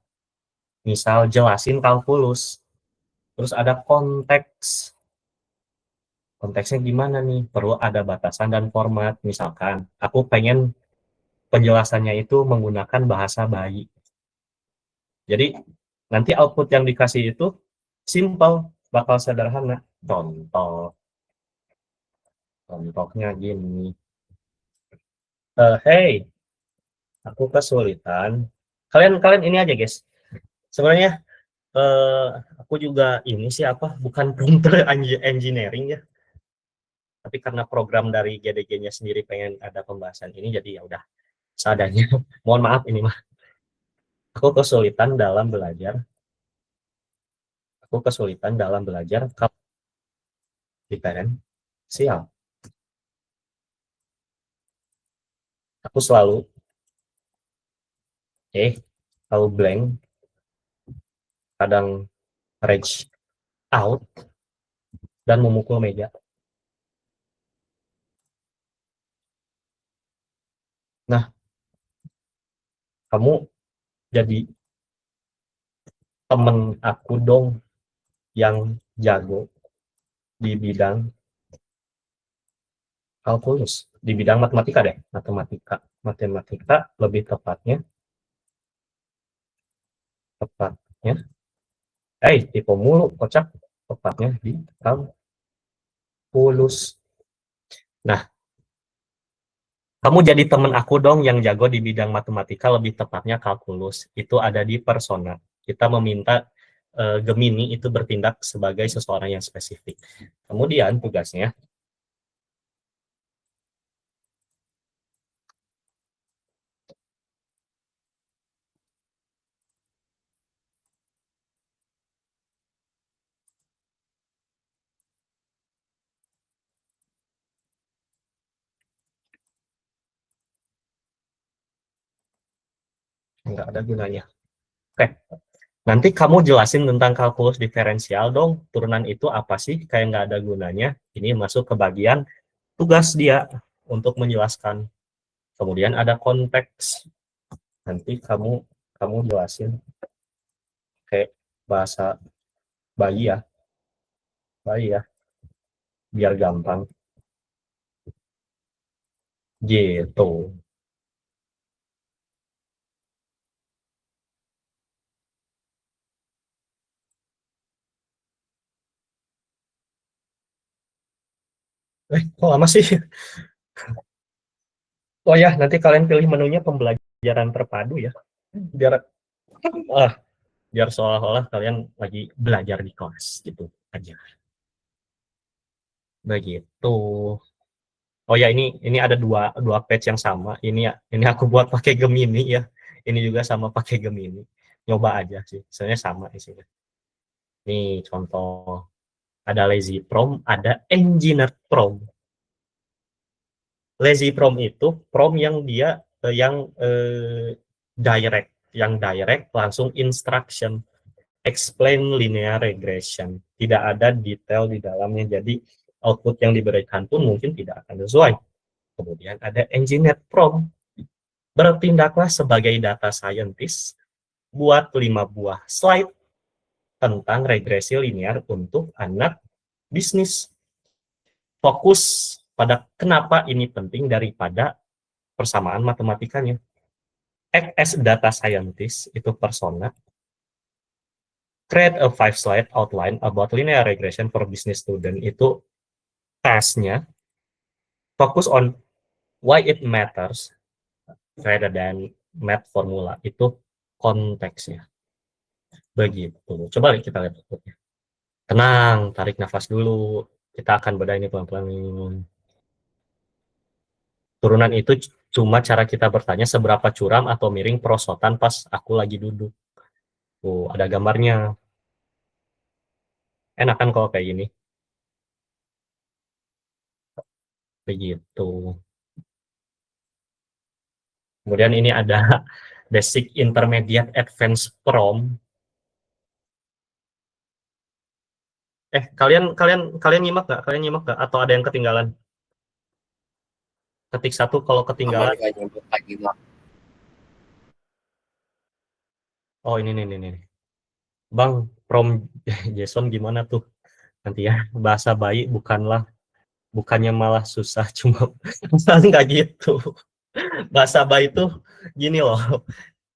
Misal jelasin kalkulus. Terus ada konteks. Konteksnya gimana nih? Perlu ada batasan dan format. Misalkan aku pengen penjelasannya itu menggunakan bahasa bayi. Jadi nanti output yang dikasih itu simple, bakal sederhana. Contohnya gini. Hey, aku kesulitan. Kalian kalian ini aja guys. Sebenarnya eh, aku juga ini sih apa? Bukan prompter engineering ya. Tapi karena program dari GDG-nya sendiri pengen ada pembahasan ini, jadi ya udah seadanya. Mohon maaf ini mah. Aku kesulitan dalam belajar. Aku kesulitan dalam belajar diferensial. Aku selalu kalau blank, kadang rage out dan memukul meja. Nah, kamu jadi temen aku dong yang jago di bidang kalkulus, di bidang matematika deh, matematika lebih tepatnya, tipe mulu kocak, tepatnya di kalkulus. Nah, kamu jadi temen aku dong yang jago di bidang matematika, lebih tepatnya kalkulus. Itu ada di persona. Kita meminta Gemini itu bertindak sebagai seseorang yang spesifik. Kemudian tugasnya, nggak ada gunanya. Oke, nanti kamu jelasin tentang kalkulus diferensial dong. Turunan itu apa sih? Kayak nggak ada gunanya. Ini masuk ke bagian tugas dia untuk menjelaskan. Kemudian ada konteks. Nanti kamu jelasin kayak bahasa bayi ya, biar gampang. Gitu. Kok lama sih? Oh ya, nanti kalian pilih menunya pembelajaran terpadu ya. Biar ah, biar seolah-olah kalian lagi belajar di kelas gitu aja. Begitu. Oh ya, ini ada dua page yang sama. Ini aku buat pakai Gemini ya. Ini juga sama pakai Gemini. Nyoba aja sih. Sebenarnya sama isinya. Nih contoh. Ada lazy prompt, ada engineer prompt. Lazy prompt itu prompt yang dia direct langsung instruction, explain linear regression, tidak ada detail di dalamnya, jadi output yang diberikan pun mungkin tidak akan sesuai. Kemudian ada engineer prompt, bertindaklah sebagai data scientist, buat 5 buah slide tentang regresi linear untuk anak bisnis. Fokus pada kenapa ini penting daripada persamaan matematikanya. Act as data scientist itu persona. Create a 5 slide outline about linear regression for business student itu tasknya. Fokus on why it matters rather than math formula itu konteksnya. Begitu. Coba kita lihat outputnya. Tenang, tarik nafas dulu. Kita akan bedah ini pelan-pelan. Turunan itu cuma cara kita bertanya seberapa curam atau miring perosotan pas aku lagi duduk. Tuh, ada gambarnya. Enak kan kalau kayak gini? Begitu. Kemudian ini ada basic, intermediate, advanced prompt. Kalian kalian kalian nyimak nggak? Kalian nyimak nggak? Atau ada yang ketinggalan? Ketik satu kalau ketinggalan. Oh ini nih. Bang, prompt JSON gimana tuh? Nanti ya, bahasa bayi bukannya malah susah, cuma nggak gitu. Bahasa bayi tuh gini loh,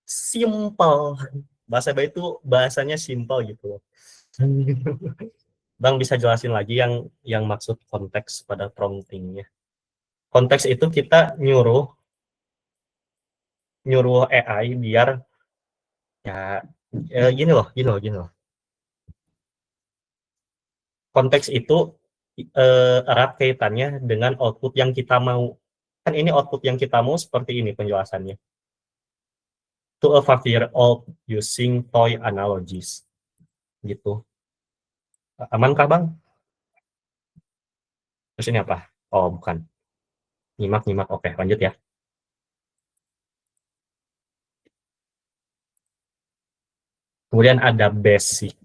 simple. Bahasa bayi tuh bahasanya simple gitu loh. Bang bisa jelasin lagi yang maksud konteks pada promptingnya. Konteks itu kita nyuruh AI biar ya gini loh. Konteks itu erat kaitannya dengan output yang kita mau. Kan ini output yang kita mau seperti ini penjelasannya. To a 5-year-old using toy analogies. Gitu. Aman kah Bang? Terus ini apa? Oh bukan. Nyimak. Oke lanjut ya. Kemudian ada basic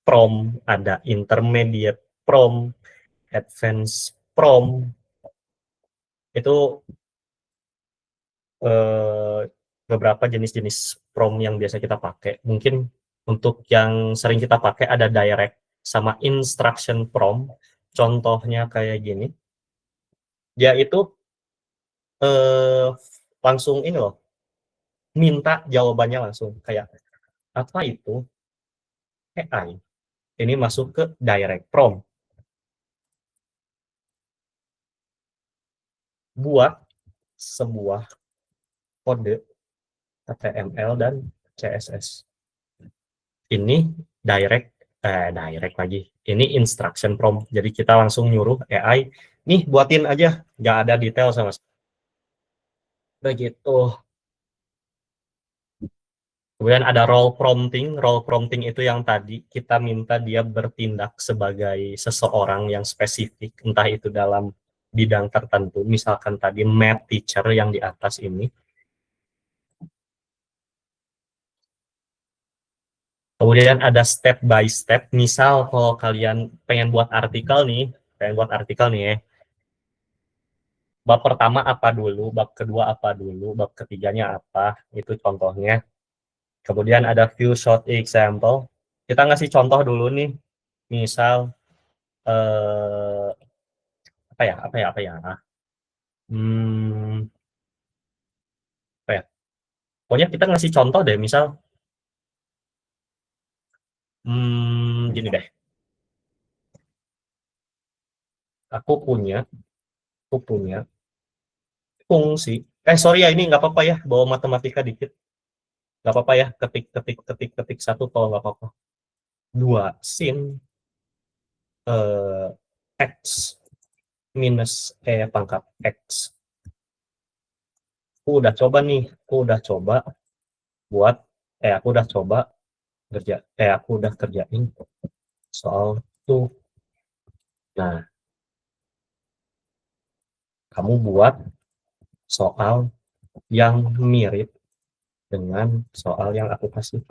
prompt, ada intermediate prompt, advanced prompt. Itu beberapa jenis-jenis prompt yang biasa kita pakai. Mungkin untuk yang sering kita pakai ada direct sama instruction prompt. Contohnya kayak gini. Dia itu langsung ini loh, minta jawabannya langsung. Kayak apa itu AI? Ini masuk ke direct prompt. Buat sebuah kode HTML dan CSS. Ini direct lagi. Ini instruction prompt. Jadi kita langsung nyuruh AI, nih buatin aja, nggak ada detail sama sekali. Begitu. Kemudian ada role prompting. Role prompting itu yang tadi kita minta dia bertindak sebagai seseorang yang spesifik, entah itu dalam bidang tertentu. Misalkan tadi math teacher yang di atas ini. Kemudian ada step by step. Misal kalau kalian pengen buat artikel nih ya. Bab pertama apa dulu, bab kedua apa dulu, bab ketiganya apa, itu contohnya. Kemudian ada few short example. Kita ngasih contoh dulu nih. Misal apa ya? Hmm, apa ya? Pokoknya kita ngasih contoh deh, misal gini deh. Aku punya fungsi. Sorry ya, ini nggak apa-apa ya, bawa matematika dikit. Nggak apa-apa ya, ketik satu kalau nggak apa-apa. 2 sin x minus pangkat x. Aku udah coba buat aku udah coba aku udah kerjain soal itu. Nah, kamu buat soal yang mirip dengan soal yang aku kasih.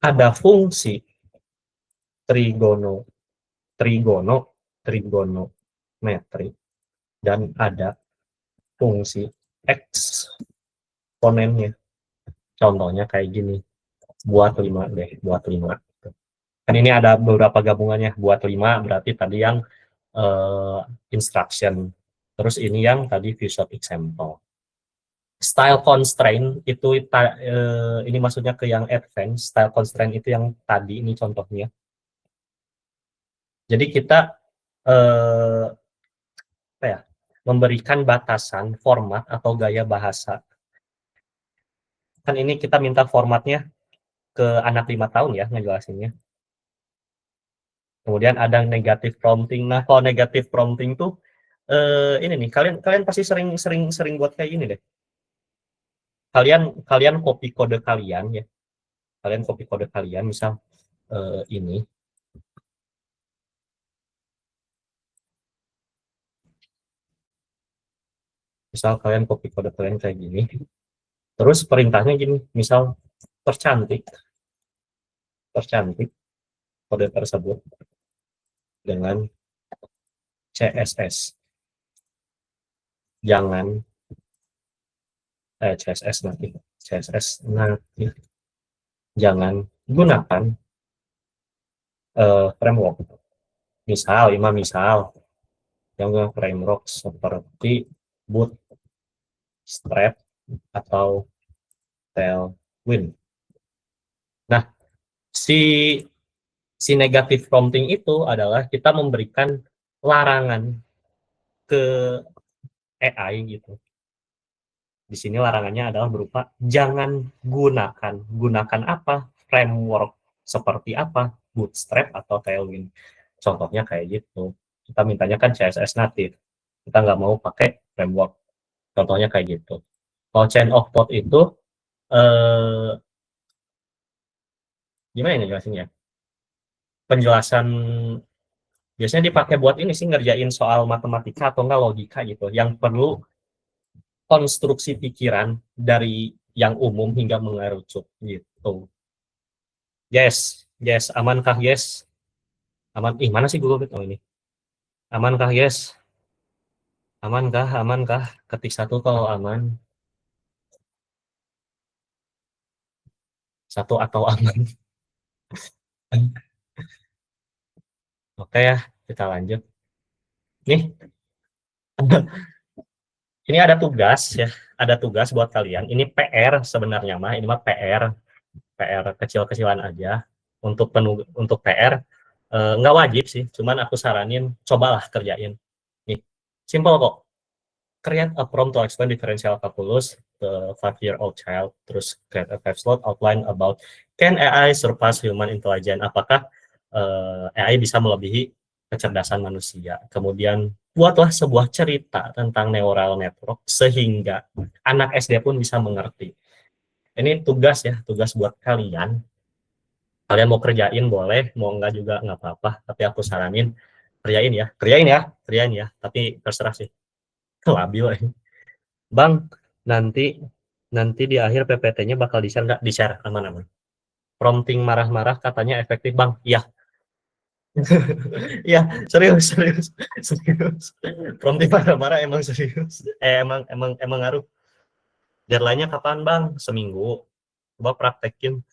Ada fungsi trigonometri dan ada fungsi eksponennya. Contohnya kayak gini. Buat 5 deh, buat 5. Kan ini ada beberapa gabungannya. Buat 5 berarti tadi yang instruction. Terus ini yang tadi visual example. Style constraint itu ini maksudnya ke yang advance. Style constraint itu yang tadi ini contohnya. Jadi kita memberikan batasan format atau gaya bahasa. Kan ini kita minta formatnya ke anak 5 tahun ya ngejelasinnya. Kemudian ada negative prompting. Nah, kalau negative prompting tuh ini nih, kalian pasti sering buat kayak gini deh. Kalian copy kode kalian ya. Kalian copy kode kalian, misal ini. Misal kalian copy kode kalian kayak gini. Terus perintahnya gini, misal percantik kode tersebut dengan CSS. Jangan CSS natif. Jangan gunakan framework. Misal yang framework seperti Bootstrap atau Tailwind. Nah, si negative prompting itu adalah kita memberikan larangan ke AI gitu. Di sini larangannya adalah berupa jangan gunakan apa? Framework seperti apa? Bootstrap atau Tailwind. Contohnya kayak gitu. Kita mintanya kan CSS native. Kita nggak mau pakai framework. Contohnya kayak gitu. Kalau chain of thought itu gimana ini jelasinnya? Penjelasan biasanya dipakai buat ini sih, ngerjain soal matematika atau enggak logika gitu. Yang perlu konstruksi pikiran dari yang umum hingga mengerucut gitu. Yes, amankah yes? Aman. Mana sih Google Meet? Oh ini. Amankah yes? Amankah? Ketik satu kalau aman. Satu atau aman. Oke ya, kita lanjut. Nih, ini ada tugas ya, buat kalian. Ini PR sebenarnya mah, ini mah PR kecil-kecilan aja. Untuk PR nggak wajib sih, cuman aku saranin cobalah kerjain. Nih, simple kok. Create a prompt to explain differential calculus to 5-year-old child. Terus create a 5 slot outline about can AI surpass human intelligence? Apakah AI bisa melebihi kecerdasan manusia? Kemudian buatlah sebuah cerita tentang neural network sehingga anak SD pun bisa mengerti. Ini tugas ya, tugas buat kalian. Kalian mau kerjain boleh, mau enggak juga nggak apa-apa. Tapi aku saranin kerjain ya. Tapi terserah sih, labil ya. Bang, nanti di akhir PPT-nya bakal di-share nggak? Di-share aman-aman. prompting marah-marah katanya efektif bang. Iya. Iya, serius, serius, serius. Prompting marah-marah emang serius. Emang ngaruh. Deadline-nya kapan bang? Seminggu. Coba praktekin.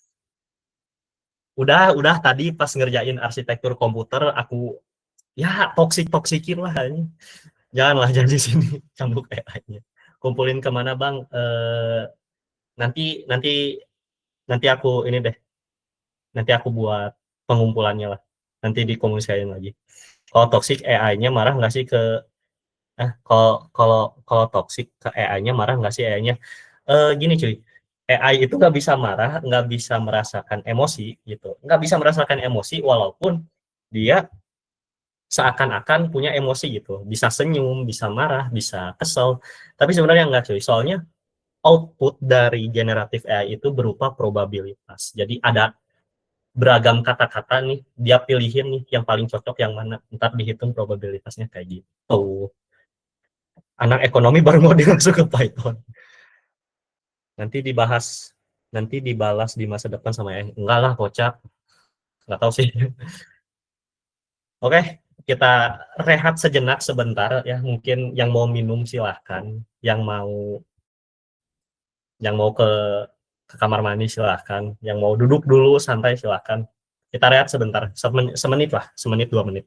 Udah tadi pas ngerjain arsitektur komputer aku ya toksikin lah ini. Janganlah janji sini cambuk AI-nya. Kumpulin kemana bang? Nanti nanti nanti aku ini deh. Nanti aku buat pengumpulannya lah. Nanti dikomunikasiin lagi. Kalau toxic AI-nya marah nggak sih ke kalau kalau kalau toxic ke AI-nya marah nggak sih AI-nya? Gini cuy, AI itu nggak bisa marah, nggak bisa merasakan emosi gitu, nggak bisa merasakan emosi walaupun dia seakan-akan punya emosi gitu, bisa senyum, bisa marah, bisa kesel, tapi sebenarnya nggak cuy, soalnya output dari generatif AI itu berupa probabilitas. Jadi ada beragam kata-kata nih, dia pilihin nih yang paling cocok yang mana, ntar dihitung probabilitasnya kayak gitu. Anak ekonomi baru mau masuk ke Python. Nanti dibahas, nanti dibalas di masa depan sama yang enggak lah kocak, nggak tahu sih. Oke, kita rehat sejenak sebentar ya. Mungkin yang mau minum silahkan, yang mau ke kamar mandi silahkan, yang mau duduk dulu santai silahkan. Kita rehat sebentar, semenit lah, semenit 2 menit.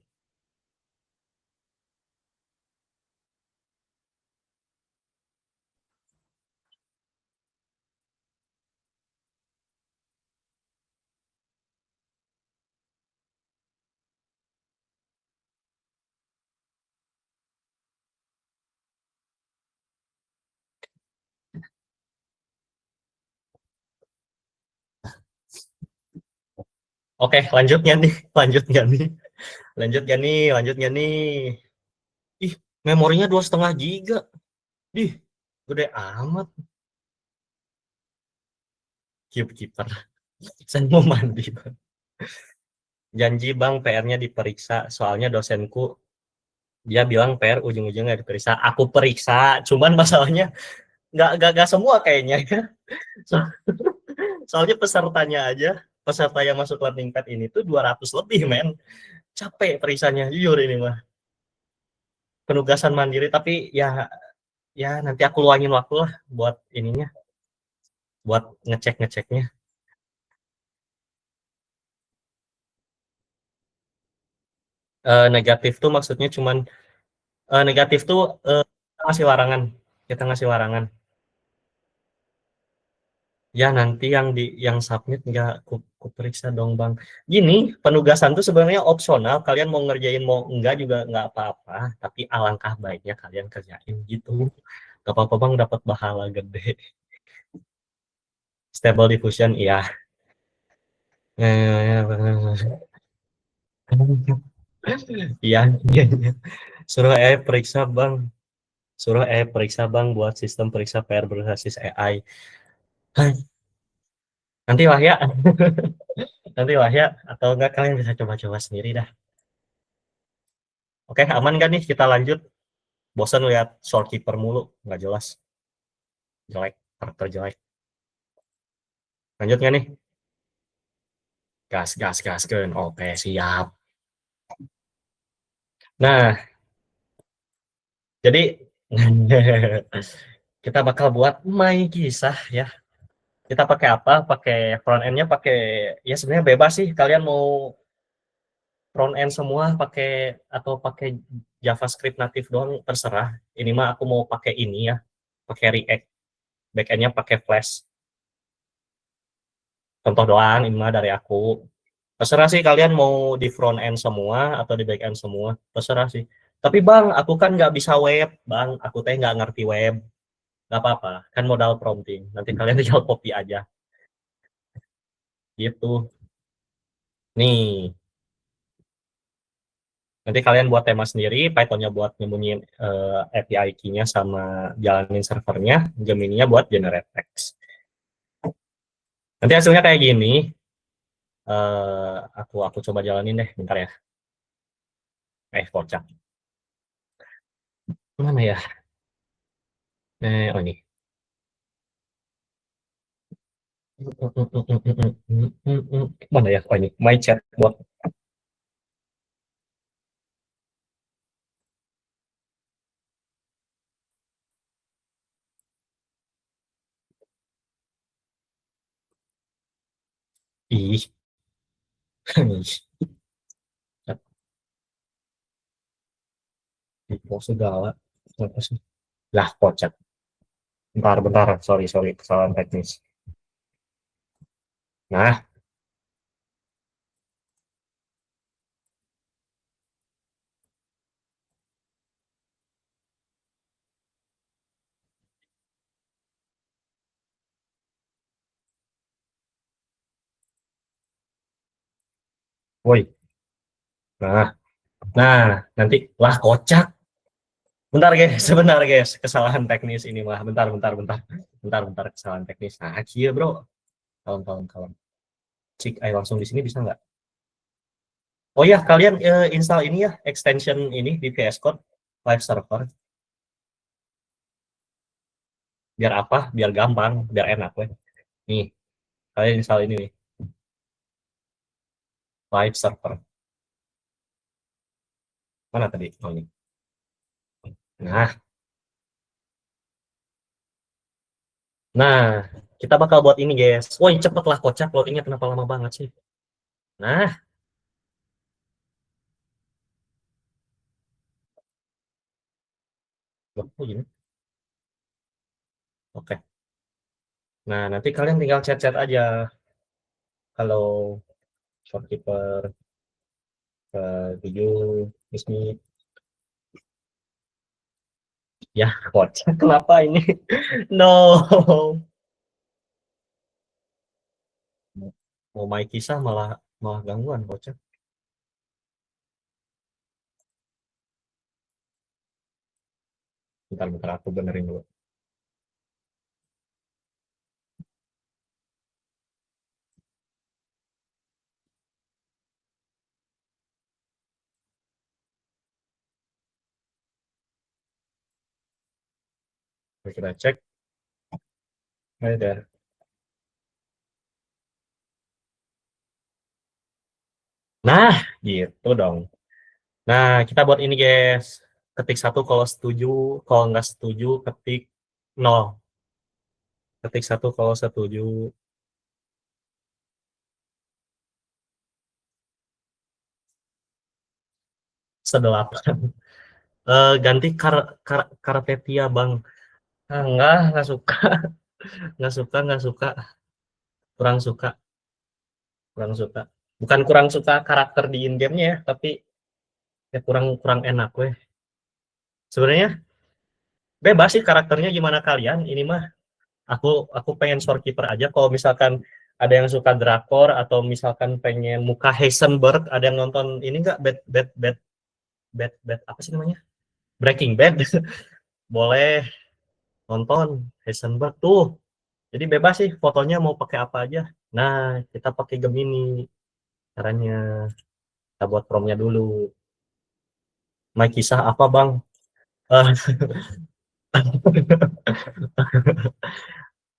Oke, lanjutnya nih, lanjutnya nih, lanjutnya nih, lanjutnya nih. Ih, memorinya 2,5 GB. Ih, gede amat. Cube keeper. Saya mau mandi, Bang. Janji Bang, PR-nya diperiksa. Soalnya dosenku, dia bilang PR ujung-ujungnya nggak diperiksa. Aku periksa, cuman masalahnya nggak semua kayaknya ya. Soalnya pesertanya aja, peserta yang masuk learning pad ini tuh 200 lebih, men. Capek periksanya, jujur ini mah. Penugasan mandiri, tapi ya nanti aku luangin waktu lah buat ininya, buat ngeceknya. Negatif tuh maksudnya cuman negatif tuh ngasih larangan. Kita ngasih larangan. Ya nanti yang submit nggak ku periksa dong bang. Gini, penugasan tuh sebenarnya opsional. Kalian mau ngerjain mau enggak juga nggak apa-apa. Tapi alangkah baiknya kalian kerjain gitu. Gak apa-apa bang dapat pahala gede. Stable diffusion iya. Iya, iya, iya. Suruh AI periksa bang. Suruh AI periksa bang buat sistem periksa PR berbasis AI. Nanti lah ya. Nanti lah ya. Atau enggak kalian bisa coba-coba sendiri dah. Oke, aman kan nih kita lanjut? Bosan lihat shortkeeper mulu, nggak jelas, jelek, karakter jelek. Lanjut nggak nih? Gas, gas, gas, kan. Oke, siap. Nah, jadi kita bakal buat my kisah ya. Kita pakai apa? Pakai front end-nya pakai ya sebenarnya bebas sih. Kalian mau front end semua pakai atau pakai JavaScript native doang terserah. Ini mah aku mau pakai ini ya, pakai React. Back end-nya pakai Flash. Contoh doang ini mah dari aku. Terserah sih kalian mau di front end semua atau di back end semua, terserah sih. Tapi bang, aku kan nggak bisa web, bang. Aku teh nggak ngerti web, nggak apa-apa. Kan modal prompting. Nanti kalian tinggal copy aja, gitu. Nih, nanti kalian buat tema sendiri, Python-nya buat nyembunyiin API key-nya sama jalanin servernya, Gemini-nya buat generate text. Nanti hasilnya kayak gini. Aku coba jalanin deh, bentar ya. Kocak. Mana ya? Oh ini. Mana ya? Oh ini, my chatbot. Ih, info segala. Apa sih? Lah, kocak. Bentar, bentar. Sorry, sorry. Kesalahan teknis. Nah, woi. Nah, nah, nanti lah kocak. Bentar guys, sebentar guys. Kesalahan teknis ini mah. Bentar, bentar, bentar. Bentar, bentar. Kesalahan teknis. Nah, iya bro. Kalem, kalem, kalem. Cik, ayo langsung di sini bisa nggak? Oh ya, kalian install ini ya, extension ini di VS Code, Live Server. Biar apa? Biar gampang, biar enak weh. Nih, kalian install ini nih, Live Server. Mana tadi? Oh ini. Nah, nah, kita bakal buat ini guys. Woi, cepet lah kocak, loadingnya kenapa lama banget sih? Nah, loh, kok gini? Oke. Nah, nanti kalian tinggal chat-chat aja. Kalau shopkeeper ke 7 Bismi. Ya, kocak. Kenapa ini? No. Mau main kisah malah malah gangguan kocak. Bentar, bentar aku benerin dulu. Oke, kita cek. Ada. Nah, gitu dong. Nah, kita buat ini guys. Ketik satu kalau setuju, kalau nggak setuju ketik nol. Ketik satu kalau setuju. Sedelapan. Ganti Karpetia bang. Ah, nggak suka, nggak suka, nggak suka, kurang suka, kurang suka. Bukan kurang suka karakter di in gamenya ya, tapi ya kurang kurang enak weh. Sebenarnya bebas sih karakternya gimana kalian. Ini mah aku pengen Storekeeper aja. Kalau misalkan ada yang suka drakor atau misalkan pengen muka Heisenberg, ada yang nonton ini nggak bad apa sih namanya, Breaking Bad. Boleh nonton Heisenberg tuh. Jadi bebas sih fotonya mau pakai apa aja. Nah, kita pakai Gemini caranya. Kita buat promnya dulu. My kisah apa bang? Eh,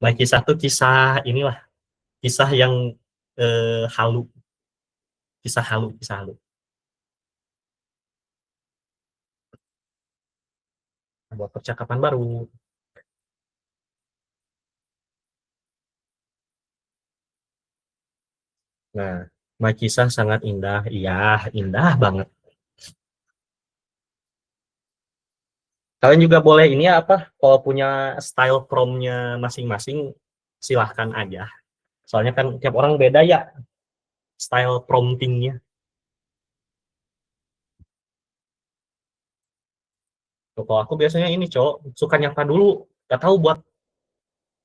My kisah tuh kisah inilah, kisah yang halu, kisah halu, kisah halu. Buat percakapan baru. Nah, My kisah sangat indah. Iya, indah banget. Kalian juga boleh ini ya, apa, kalau punya style promnya masing-masing, silahkan aja. Soalnya kan tiap orang beda ya style promptingnya. Kalau aku biasanya ini, cowok, suka nyapa dulu. Gak tahu buat,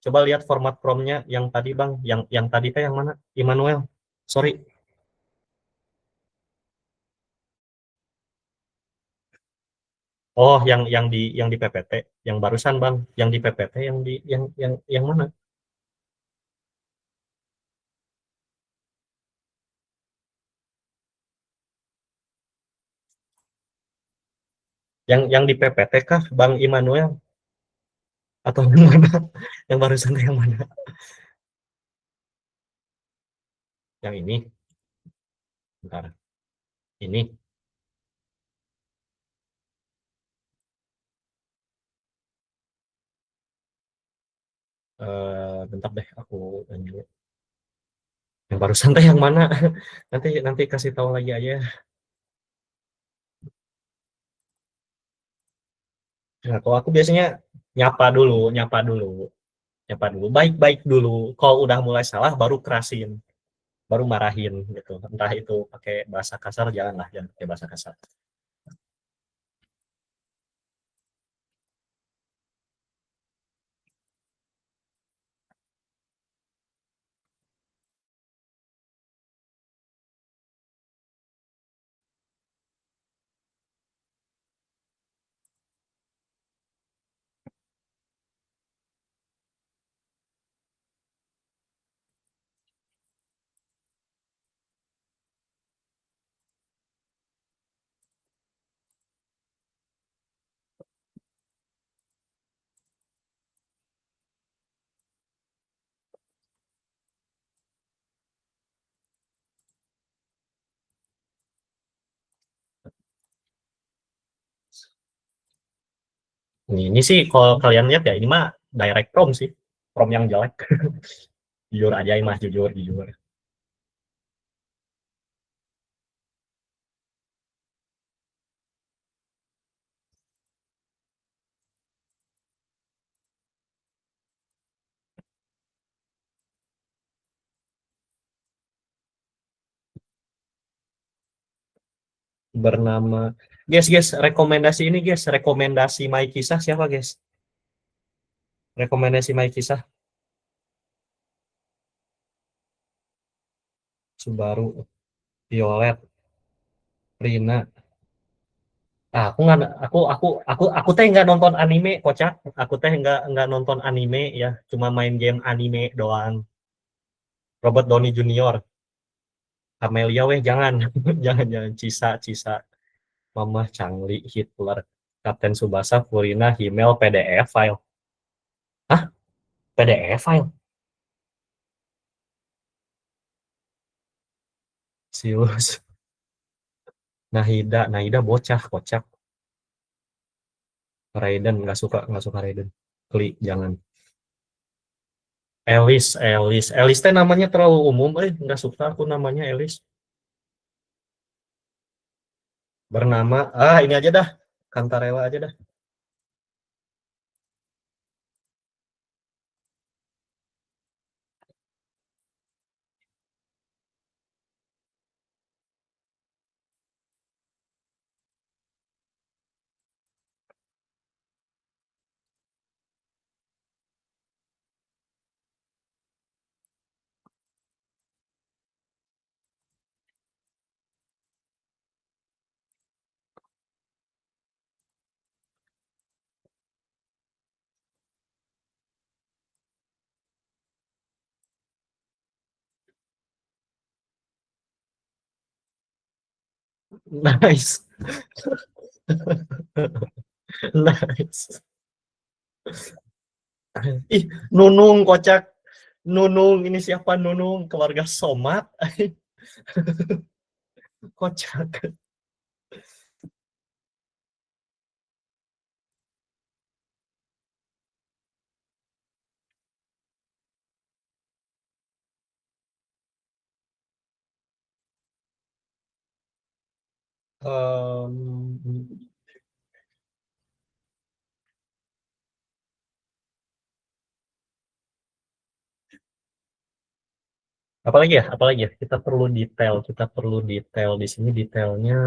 coba lihat format promnya yang tadi bang, yang tadi teh yang mana? Immanuel. Sorry. Oh, yang di PPT, yang barusan bang, yang di PPT, yang mana? Yang di PPT kah, Bang Immanuel? Atau yang mana? Yang barusan yang mana? Yang ini. Bentar. Ini. Bentar deh, aku ini dulu. Yang barusan teh yang mana? Nanti kasih tahu lagi aja. Nah, kalau aku biasanya nyapa dulu, nyapa dulu, nyapa dulu, baik-baik dulu. Kalau udah mulai salah, baru kerasin, baru marahin gitu. Entah itu pakai bahasa kasar, jangan pakai bahasa kasar. Ini sih kalau kalian lihat ya, ini mah direct prom sih, prom yang jelek. Jujur aja, mah jujur, jujur. Bernama, guys, rekomendasi ini guys, rekomendasi My Kisah siapa guys? Rekomendasi My Kisah, Subaru, Violet, Rina. Ah, aku nggak, aku teh nggak nonton anime, kocak. Aku teh nggak nonton anime ya, cuma main game anime doang. Robert Downey Junior, Amelia weh jangan, jangan Cisa, Cisa, Mama Changli, Hitler, Kapten Subasa, Furina, Himmel, PDF file. Hah? PDF file? Sius. Nahida bocah, kocak. Raiden nggak suka Raiden. Kli, jangan. Elis teh namanya terlalu umum, nggak suka aku namanya Elis. Bernama, ini aja dah, Kantarela aja dah. Nice. Nice. Ih, Nunung kocak. Nunung, ini siapa Nunung? Keluarga Somat. Kocak. Em, apalagi ya, kita perlu detail di sini, detailnya.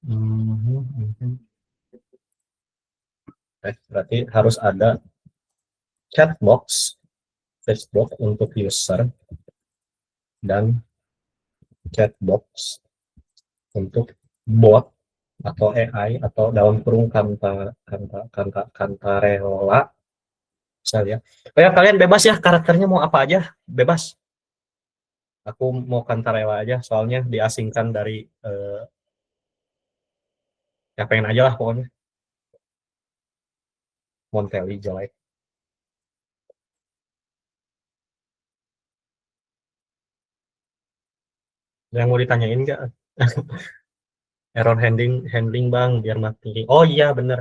Mhm. Berarti harus ada chatbox Facebook untuk user dan chatbox untuk bot atau AI atau dalam kurung kantarela, misalnya. Oh ya, kalian bebas ya, karakternya mau apa aja, bebas. Aku mau kantarela aja, soalnya diasingkan dari ya pengen aja lah pokoknya. Montelli jelek. Ada yang mau ditanyain nggak? Error handling bang, biar mati. Oh iya bener.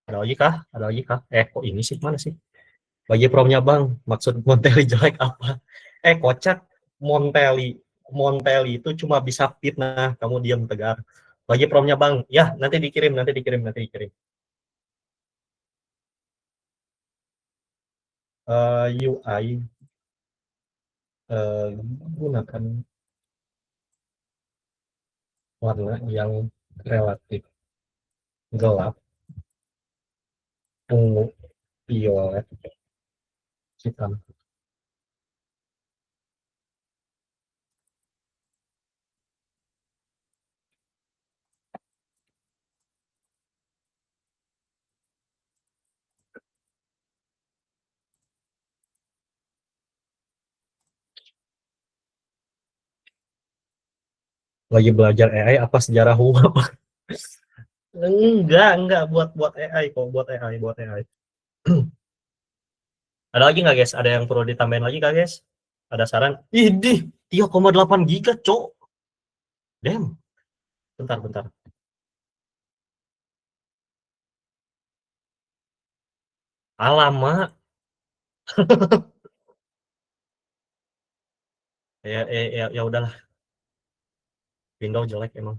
Ada lagi kah? Ada lagi kah? Kok ini sih mana sih? Bagi promnya bang, maksud Monteli jelek apa? Kocak. Monteli, Monteli itu cuma bisa fitnah. Kamu diam tegar. Bagi promnya bang, ya nanti dikirim, nanti dikirim, nanti dikirim. UI gunakan warna yang relatif gelap, ungu, violet, hitam. Lagi belajar AI apa sejarah web? Enggak buat buat AI kok, buat AI, buat AI. Ada lagi nggak guys? Ada yang perlu ditambahin lagi nggak guys? Ada saran? Idih, 3,8 giga, cok. Damn. Bentar, bentar. Alamak. Ya udahlah. Windows jelek emang.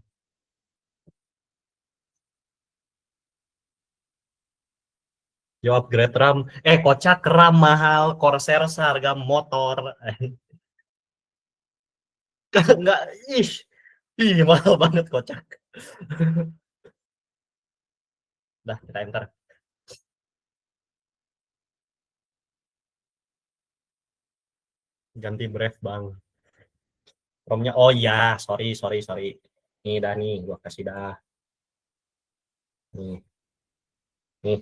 Yo upgrade RAM. Kocak RAM mahal. Corsair seharga motor. Enggak. Ih. Ih, mahal banget kocak. Dah, kita enter. Ganti Brave, Bang. ROM-nya, oh iya, sorry. Nih dah nih, gua kasih dah. Nih, nih.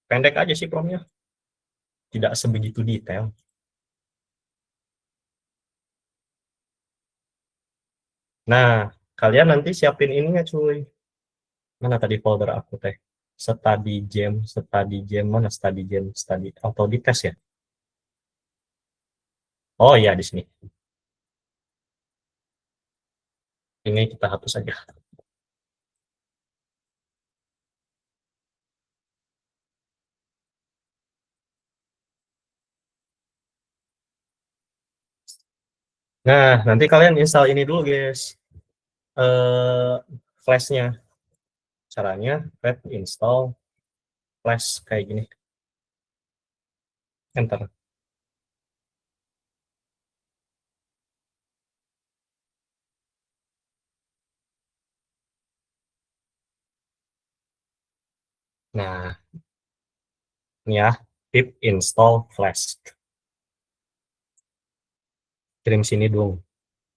Pendek aja sih ROM-nya. Tidak sebegitu detail. Nah, kalian nanti siapin ininya cuy. Mana tadi folder aku teh? Mana study jam, study atau di tes ya? Oh iya di sini. Ini kita hapus aja. Nah, nanti kalian install ini dulu, guys. Eh, flashnya. Caranya, pet install flash kayak gini. Enter. Nah, ini ya, pip install flash. Kirim sini dong.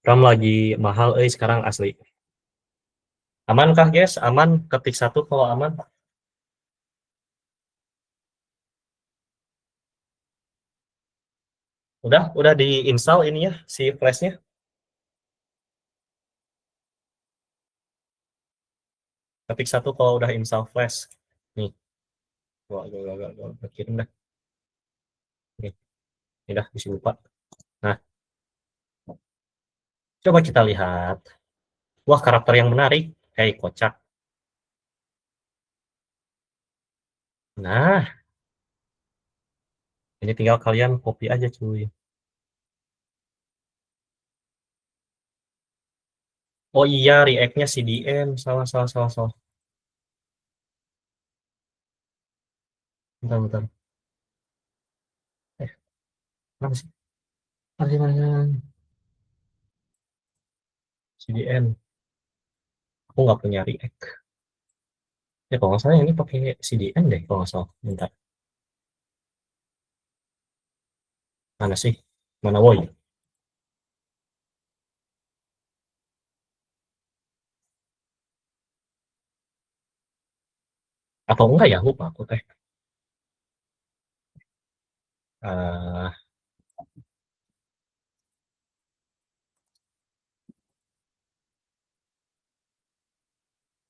RAM lagi mahal, sekarang asli. Aman kah, guys? Aman. Ketik satu kalau aman. Udah diinstal ini ya, si flashnya. Ketik satu kalau udah install flash. Nih, gua kirim dah. Nih, ini dah, bisa lupa. Nah, coba kita lihat. Wah, karakter yang menarik. Kocak. Nah, ini tinggal kalian copy aja, cuy. Oh iya, React-nya CDN. Salah. Bentar. Eh, mana sih? Mana? CDN. Aku nggak punya React. Ya kalau nggak salah ini pakai CDN deh kalau nggak salah. Bentar. Mana sih? Mana woi? Atau enggak ya? Lupa aku teh. Eh,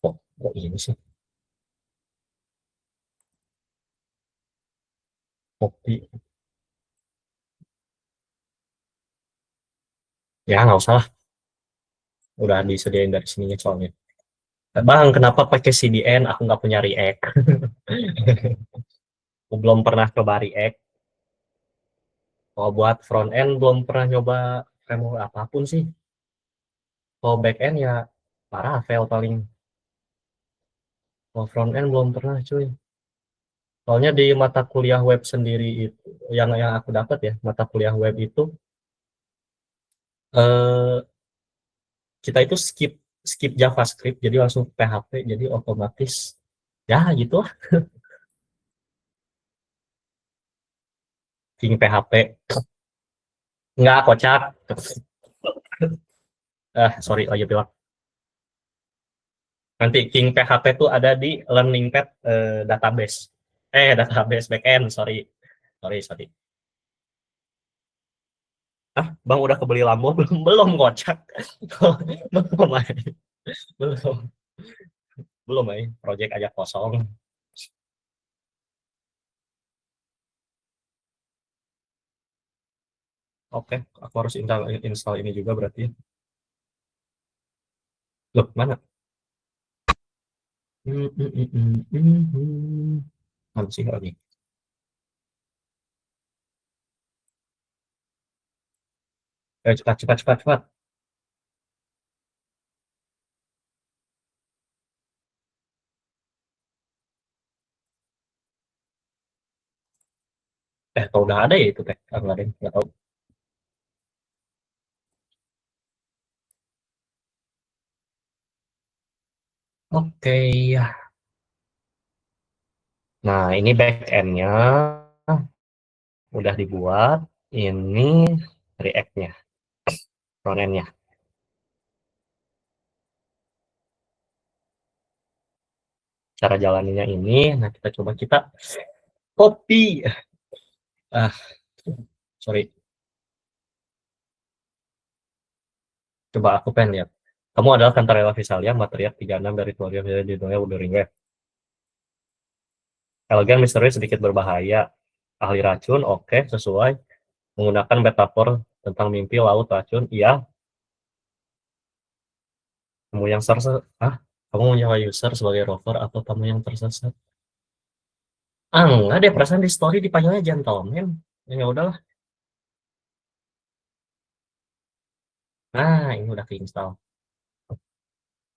kok ini sih? Kopi. Ya nggak usah lah. Udah disediain dari sininya soalnya. Bang, kenapa pakai CDN? Aku nggak punya React. Aku belum pernah coba React. Kalau buat front end belum pernah nyoba framework apapun sih. Kalau back end ya Laravel paling. Kalau front end belum pernah cuy. Soalnya di mata kuliah web sendiri itu yang aku dapat ya, mata kuliah web itu eh, kita itu skip skip JavaScript jadi langsung PHP jadi otomatis ya gitu lah King PHP nggak kocak sorry lagi bilang nanti King PHP tuh ada di Learning Pad database database backend sorry sorry sorry bang udah kebeli Lambo belum belum kocak belum belum belum project aja kosong. Oke, aku harus install ini juga berarti. Loh, mana? Mana sih lagi? Cepat, cepat, cepat, cepat. Kalau udah ada ya itu teh. Nggak ada, nggak tahu. Oke, ya. Nah, ini back end-nya udah dibuat. Ini React-nya, front end-nya. Cara jalaninya ini, nah kita coba kita copy. Ah, sorry. Coba aku pengen lihat. Kamu adalah Kantarella Visalia, material 36 dari keluarga Visalia di dunia Wuthering Wave. Elegan, misteri, sedikit berbahaya. Ahli racun, oke, sesuai. Menggunakan metafor tentang mimpi, laut, racun, iya. Kamu yang tersesat, kamu menyewa user sebagai rover atau kamu yang tersesat? Enggak deh, perasaan di story dipanggilnya gentleman. Ya udahlah. Nah, ini udah keinstall.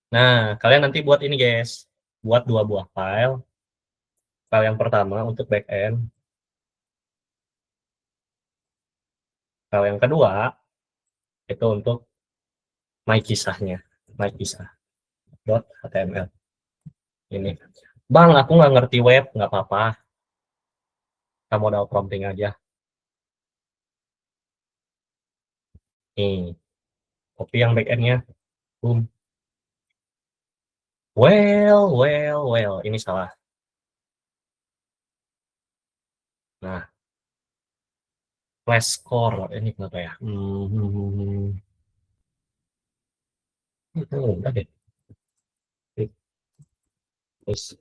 Nah, kalian nanti buat ini guys. Buat dua buah file. File yang pertama untuk backend. File yang kedua itu untuk my kisahnya. My kisah. .html. Ini. Bang, aku nggak ngerti web. Nggak apa-apa. Kita modal prompting aja. Nih, copy yang backendnya. Boom. Well. Ini salah. Nah, flash score. Ini kenapa ya? Itu udah deh. Terus,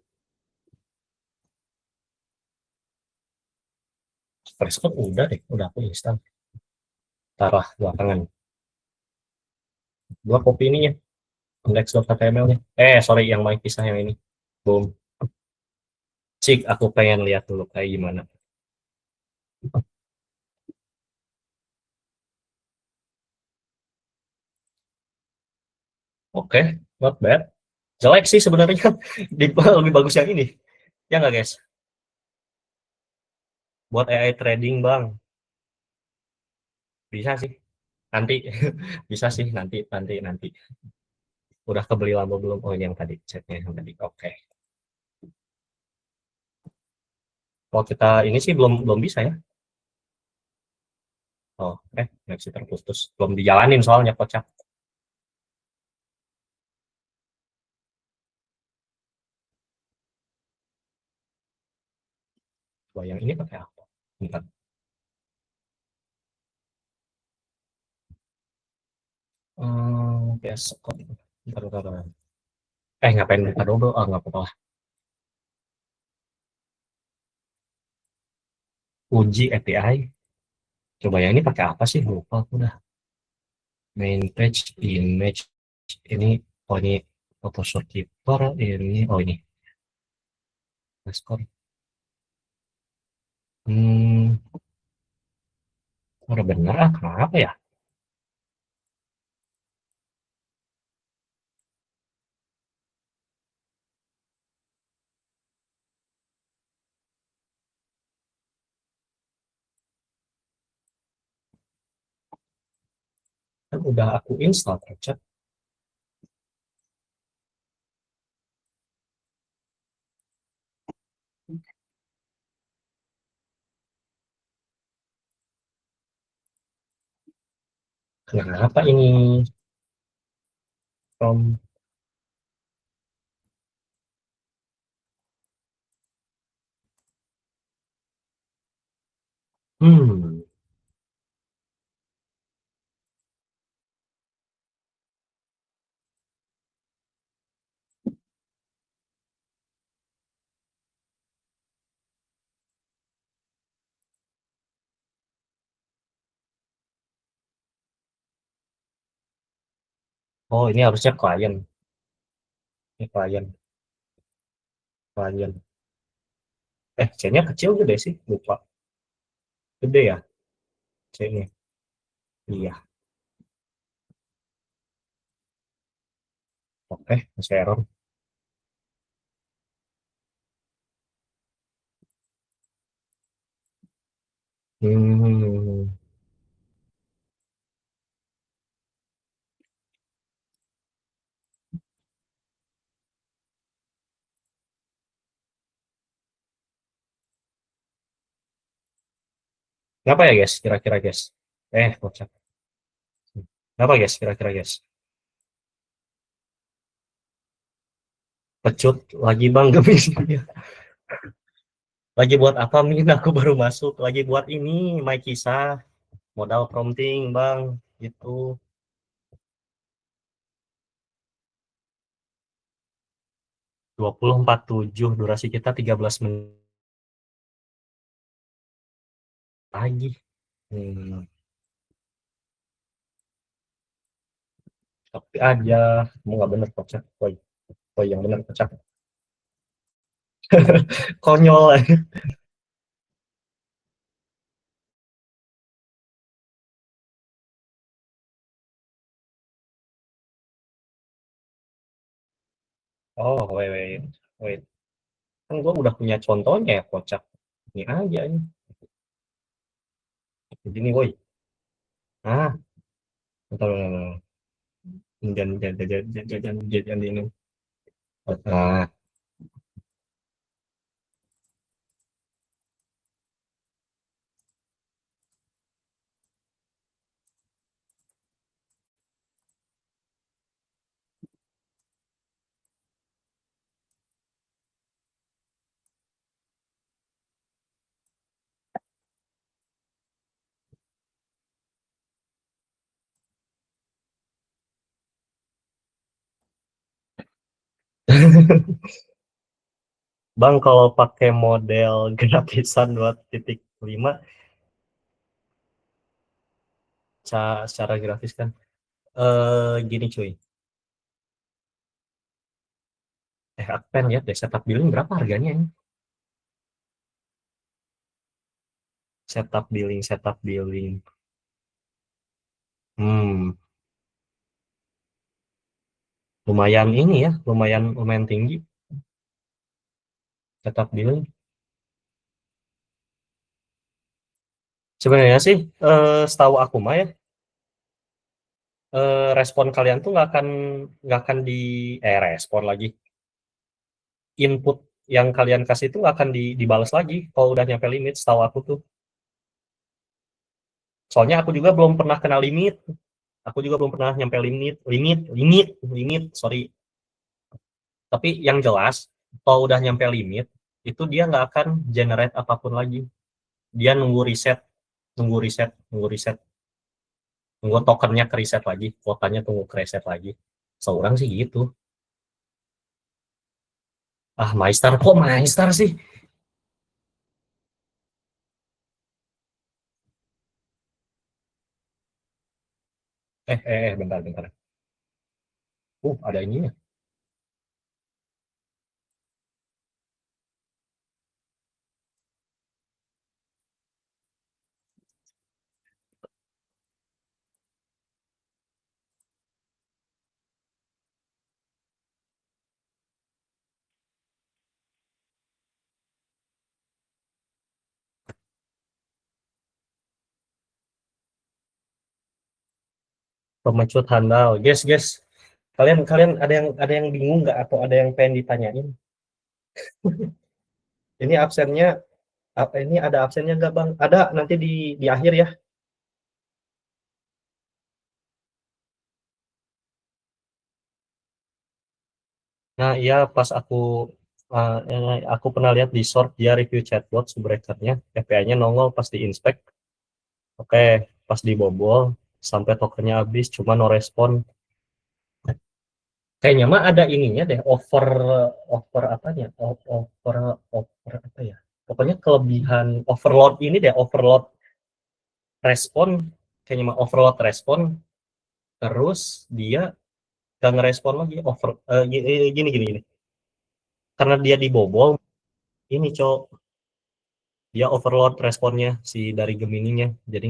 flash score udah deh. Udah aku install. Taruh belakangan. Dua copy ininya. Index.html-nya. Sorry. Yang main kisah yang ini. Boom. Cik, aku pengen lihat dulu kayak gimana. Oke, not bad. Jelek sih sebenarnya. Lebih bagus yang ini. Ya nggak guys? Buat AI trading bang. Bisa sih. Nanti. Bisa sih nanti. Udah kebeli lampu belum? Oh, ini yang tadi chatnya yang tadi. Oke. Kalau kita ini sih belum belum bisa ya. Oh, masih terputus. Belum dijalanin soalnya kocak. Coba yang ini pakai apa? Bentar. Besok. Bentar, bentar, bentar. Ngapain buka double? Oh, nggak apa-apa lah. Uji API. Coba yang ini pakai apa sih? Lupa aku dah. Main page, image. Ini, oh ini Photoshop Keeper. Ini, oh ini. Dashboard. Hmm, udah bener ah. Kenapa ya? Kan udah aku install, Chat. Kenapa ini? From hmm. Oh, ini harusnya klien. Ini klien, klien. C-nya kecil gede sih, lupa. Gede ya, C-nya. Iya, oke, masih error. Hmm. Kenapa ya, guys? Kira-kira, guys? Kocak. Kenapa, guys? Kira-kira, guys? Pecut lagi bang, gemis. Lagi buat apa, Min? Aku baru masuk. Lagi buat ini, My Kisah. Modal prompting, bang. Gitu. 20.47, durasi kita 13 menit lagi. Hmm. Tapi aja, kamu nggak bener, kocak. Woi, yang bener, kocak. Konyol. Oh, wait. Kan gue udah punya contohnya ya, kocak. Ini aja ini. Jadi nih, woi. Ah, bentar, bentar, bentar. Jangan ini. Nah, Bang, kalau pakai model gratisan 2.5 secara grafis kan, gini cuy. Aku pengen lihat deh setup billing berapa harganya ini. Setup billing. Hmm, lumayan ini ya, lumayan tinggi setup billing. Sebenarnya sih, setahu aku mah ya, respon kalian tuh nggak akan di respon lagi. Input yang kalian kasih itu nggak akan dibalas lagi kalau udah nyampe limit, setahu aku tuh. Soalnya aku juga belum pernah kena limit. Aku juga belum pernah nyampe limit, sorry. Tapi yang jelas, kalau udah nyampe limit, itu dia nggak akan generate apapun lagi. Dia nunggu reset, nunggu tokennya ke reset lagi, kuotanya tunggu ke reset lagi. Seorang sih gitu. Ah, kok Maestar sih? Bentar. Ada ininya. Pemecut handal. Guys. Kalian ada yang bingung nggak atau ada yang pengen ditanyain? Ini absennya ini ada absennya nggak Bang? Ada, nanti di akhir ya. Nah, iya pas aku pernah lihat di short dia review chatbot subrekernya, API-nya nongol pas di inspect. Oke, pas dibobol sampai tokennya habis cuma no respon. Kayaknya mah ada ininya deh, over apanya? Over apa ya? Pokoknya kelebihan overload ini deh, overload respon, kayaknya mah overload respon, terus dia gak ngerespon lagi gini. Karena dia dibobol, ini cowok dia overload responnya si dari Gemininya, jadi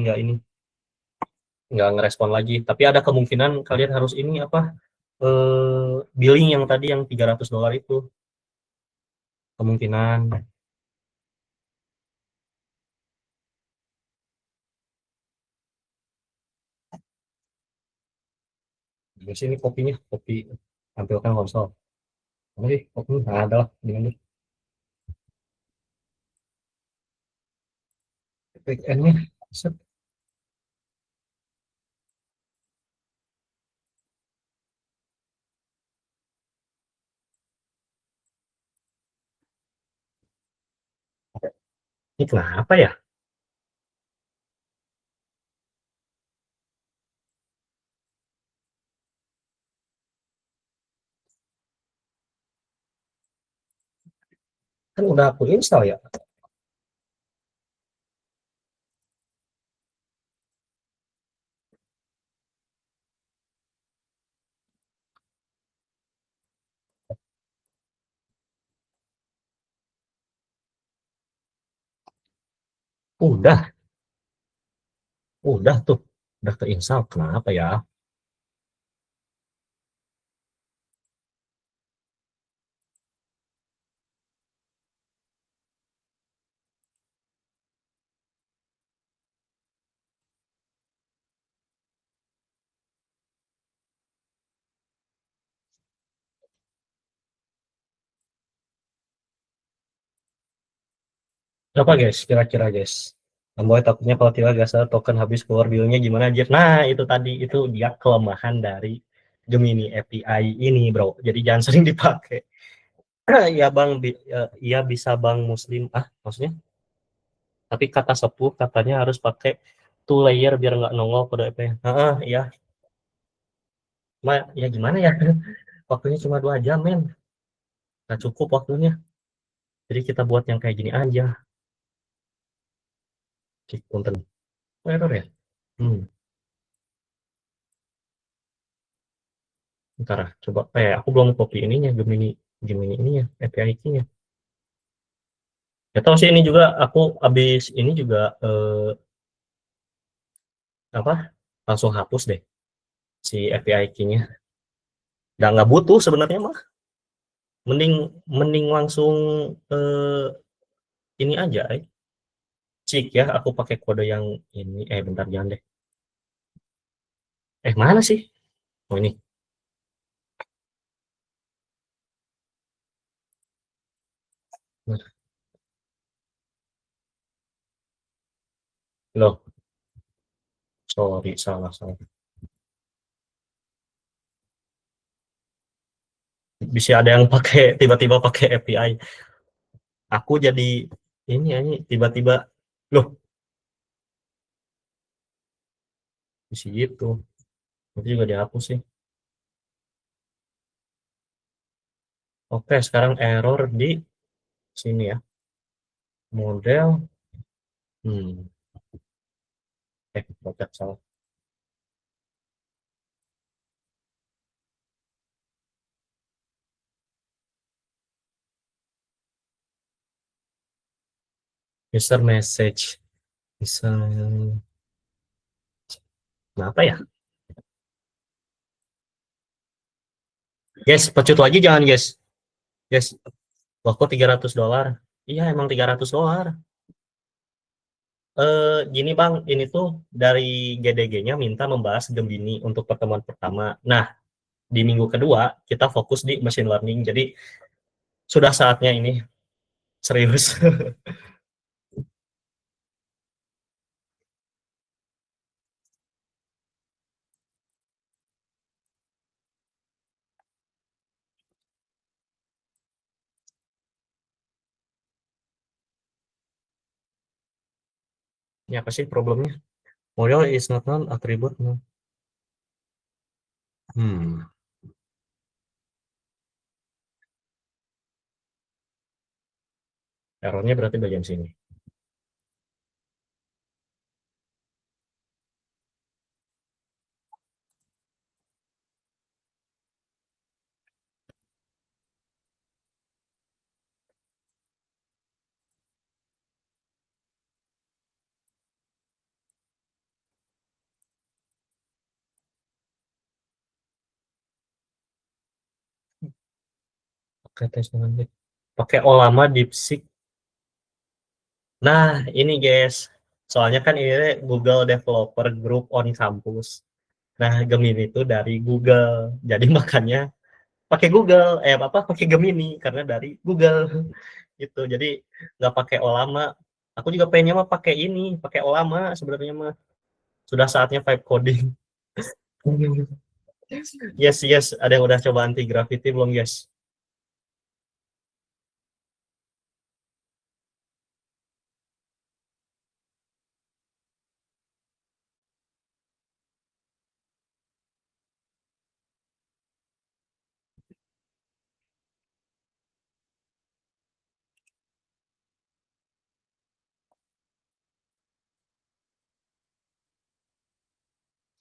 nggak ngerespon lagi. Tapi ada kemungkinan kalian harus ini apa billing yang tadi yang $300 itu kemungkinan. Di sini kopi tampilkan konsol. Oke, kopi adalah dengan backend-nya. Ini kenapa ya? Kan udah aku install ya. Udah tuh, udah keinstall. Kenapa ya? Berapa guys? Kira-kira guys. Amboy takutnya kalau tidak gas token habis keluar billnya gimana aja. Nah itu tadi itu dia kelemahan dari Gemini API ini bro. Jadi jangan sering dipakai. Ya bang, iya bisa bang Muslim. Maksudnya? Tapi kata sepuh katanya harus pakai two layer biar nggak nongol kode API. Iya. Ya gimana ya? Waktunya cuma 2 jam men. Nggak cukup waktunya. Jadi kita buat yang kayak gini aja. Cik punten. Error ya? Bentar, coba. Aku belum copy ininya, Gemini ininya, API key-nya. Ya tahu sih ini juga aku habis ini juga apa? Langsung hapus deh si API key-nya. Nggak butuh sebenarnya mah. Mending langsung ini aja, cik ya. Aku pakai kode yang ini. Bentar jangan deh. Mana sih? Oh ini. Loh, sorry, salah, salah. Bisa ada yang pakai tiba-tiba pakai API. Aku jadi ini tiba-tiba loh, bisa gitu. Itu juga dihapus sih. Oke, sekarang error di sini ya. Model. Hmm, Baca salah. User message. Bisa. Kenapa ya? Guys, pecut lagi jangan, guys. Guys, loh kok $300? Iya, emang $300. Gini Bang, ini tuh dari GDG-nya minta membahas Gemini untuk pertemuan pertama. Nah, di minggu kedua kita fokus di machine learning. Jadi sudah saatnya ini serius. Ini apa sih problemnya? Model is not known attribute. No. Errornya berarti bagian sini. Pakai tes lanjut. Pakai Olama DeepSeek. Nah, ini guys. Soalnya kan ini Google Developer Group on Campus. Nah, Gemini itu dari Google. Jadi makanya pakai Google, apa pakai Gemini karena dari Google gitu. Jadi nggak pakai Olama. Aku juga pengennya mah pakai ini, pakai Olama sebenarnya mah. Sudah saatnya vibe coding. Yes, yes. Ada yang udah coba anti gravity belum, guys?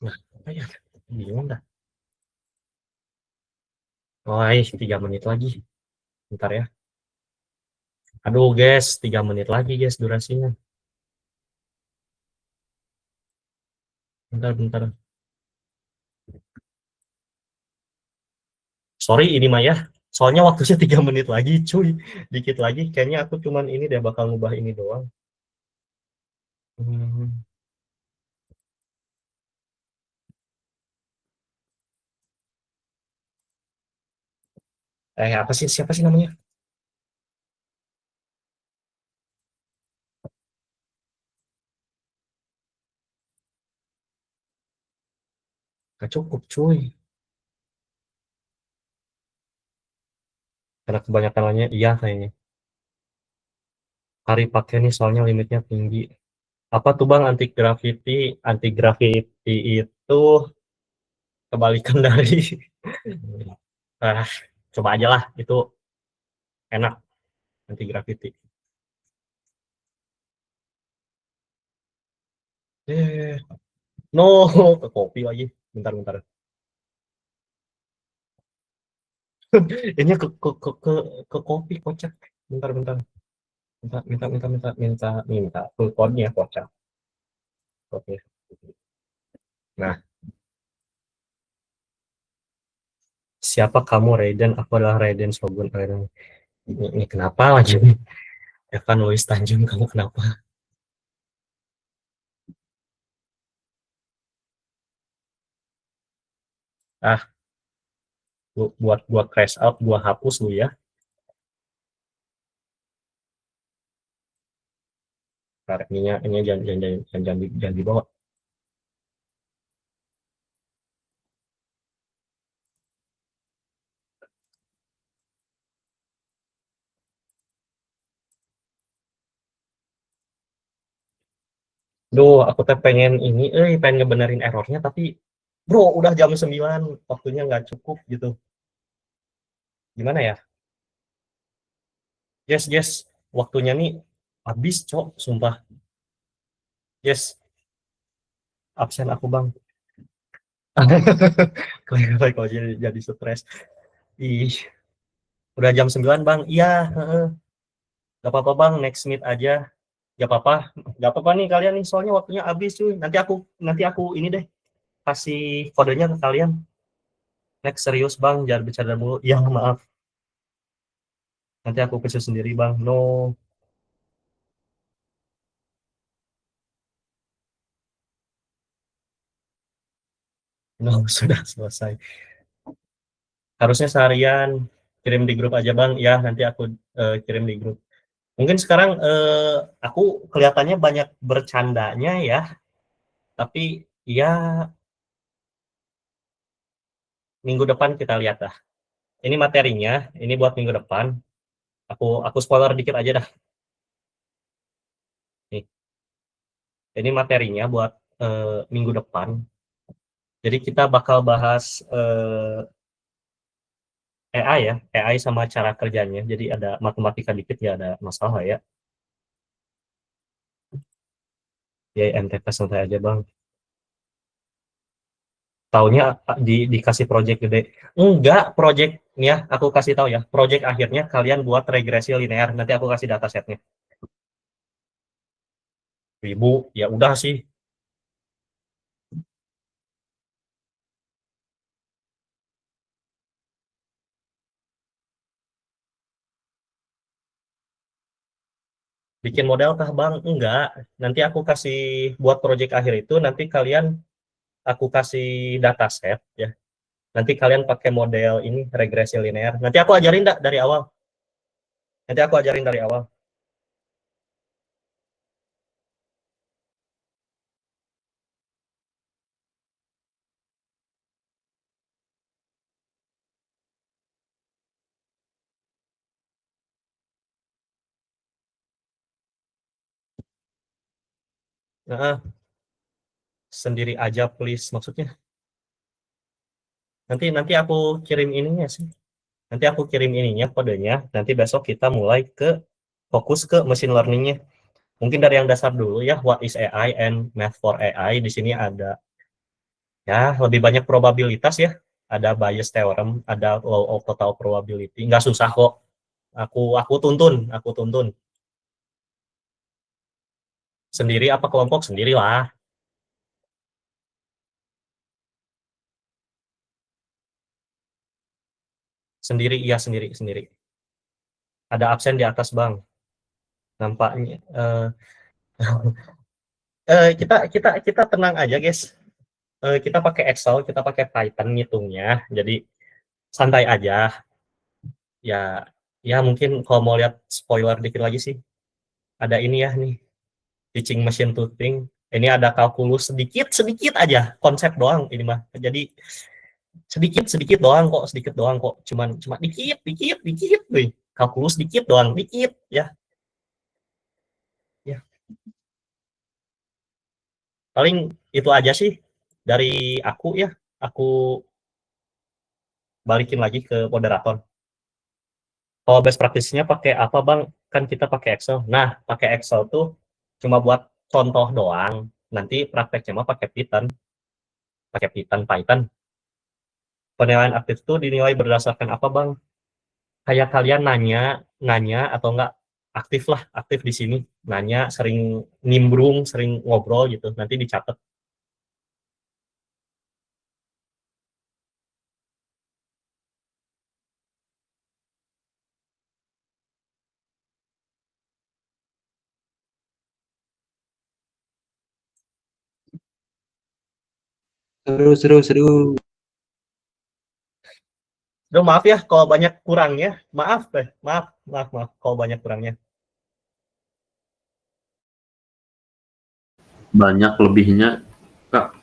Nah, apa ya? Bingung dah. Oh, 3 menit lagi. Bentar ya. Aduh, guys, 3 menit lagi, guys, durasinya. Bentar, bentar. Sorry, ini Maya. Soalnya waktunya 3 menit lagi, cuy. Dikit lagi, kayaknya aku cuman ini deh bakal ngubah ini doang. Hmm. Apa sih? Siapa sih namanya? Gak cukup, cuy. Karena kebanyakan lainnya iya kayaknya. Hari pakai nih soalnya limitnya tinggi. Apa tuh Bang anti gravity? Anti gravity itu kebalikan dari ah, coba aja lah itu enak anti gravity. Eh, no, ke kopi lagi. Bentar, bentar. Ini ke kopi kocak. Bentar, bentar. Minta full code-nya kocak. Oke. Nah, siapa kamu Raiden? Aku adalah Raiden Shogun. Ini kenapa lagi? Evan Louis Tanjung, kamu kenapa? Ah, buat gua crash out, gua hapus lu ya. Tarik ini jangan dibawa. Duh, aku teh pengen ini, pengen ngebenerin errornya, tapi bro, udah jam 9, waktunya nggak cukup gitu. Gimana ya? Yes, yes, waktunya nih habis, cok, sumpah. Yes, absen aku bang. Kok jadi stres. Ih, udah jam 9 bang. Iya, heeh. Gak apa-apa bang, next meet aja. Gak apa-apa, gak apa-apa nih kalian nih, soalnya waktunya habis cuy. Nanti aku ini deh, kasih kodenya ke kalian. Next serius bang, jangan bercanda mulu. Ya maaf, nanti aku kecil sendiri bang. No, no, sudah selesai. Harusnya seharian, kirim di grup aja bang. Ya, nanti aku kirim di grup. Mungkin sekarang aku kelihatannya banyak bercandanya ya, tapi ya minggu depan kita lihat dah. Ini materinya, ini buat minggu depan. Aku spoiler dikit aja dah. Nih, ini materinya buat minggu depan. Jadi kita bakal bahas AI ya, AI sama cara kerjanya. Jadi ada matematika dikit ya, ada masalah ya. Ya MTK santai aja bang. Taunya dikasih project gede. Enggak, projectnya aku kasih tahu ya. Project akhirnya kalian buat regresi linear. Nanti aku kasih datasetnya. Ibu, ya udah sih. Bikin model kah bang? Enggak. Nanti aku kasih buat project akhir itu. Nanti kalian aku kasih dataset ya. Nanti kalian pakai model ini regresi linear. Nanti aku ajarin enggak dari awal. Nanti aku ajarin dari awal. Nah, sendiri aja please maksudnya. Nanti nanti aku kirim ininya sih. Nanti aku kirim ininya kodenya. Nanti besok kita mulai fokus ke machine learningnya. Mungkin dari yang dasar dulu ya. What is AI and math for AI. Di sini ada ya lebih banyak probabilitas ya. Ada Bayes theorem, ada law of total probability. Nggak susah kok. Aku tuntun. Sendiri apa kelompok sendirilah. Sendiri, iya sendiri sendiri. Ada absen di atas bang. Nampaknya. Kita kita kita tenang aja guys. Kita pakai Excel, kita pakai Python ngitungnya. Jadi santai aja. Ya, ya mungkin kalau mau lihat spoiler dikit lagi sih. Ada ini ya nih, teaching machine to think. Ini ada kalkulus sedikit sedikit aja konsep doang ini mah. Jadi sedikit sedikit doang kok. Cuman cuma dikit dikit dikit, wih. Kalkulus dikit doang, dikit ya. Ya, paling itu aja sih dari aku ya. Aku balikin lagi ke moderator. Kalau best practice-nya pakai apa bang? Kan kita pakai Excel. Nah, pakai Excel tuh cuma buat contoh doang. Nanti prakteknya mah pakai Python. Penilaian aktif tuh dinilai berdasarkan apa bang? Kayak kalian nanya, nanya atau enggak aktif lah, aktif di sini. Nanya, sering nimbrung, sering ngobrol gitu. Nanti dicatat. Seru, seru, seru. Aduh, maaf ya kalau banyak kurangnya. Maaf deh, maaf kalau banyak kurangnya. Banyak lebihnya, Kak.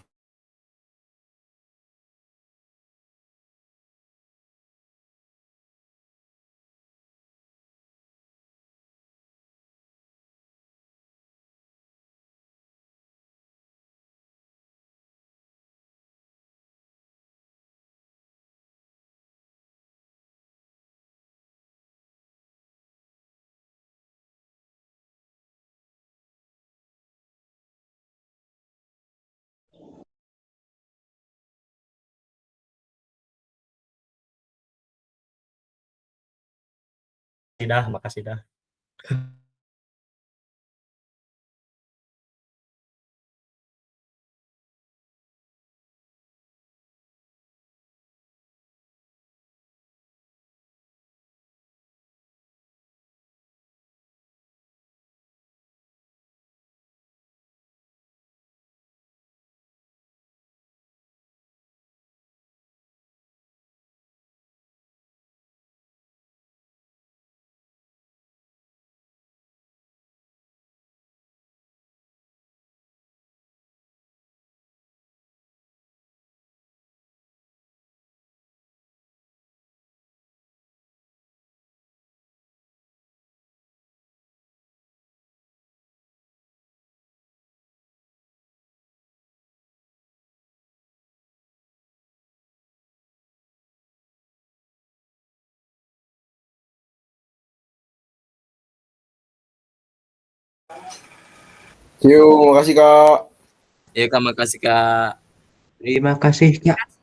Makasih dah. Yuk, makasih Kak. Ya Kak, makasih Kak. Terima kasih, Kak.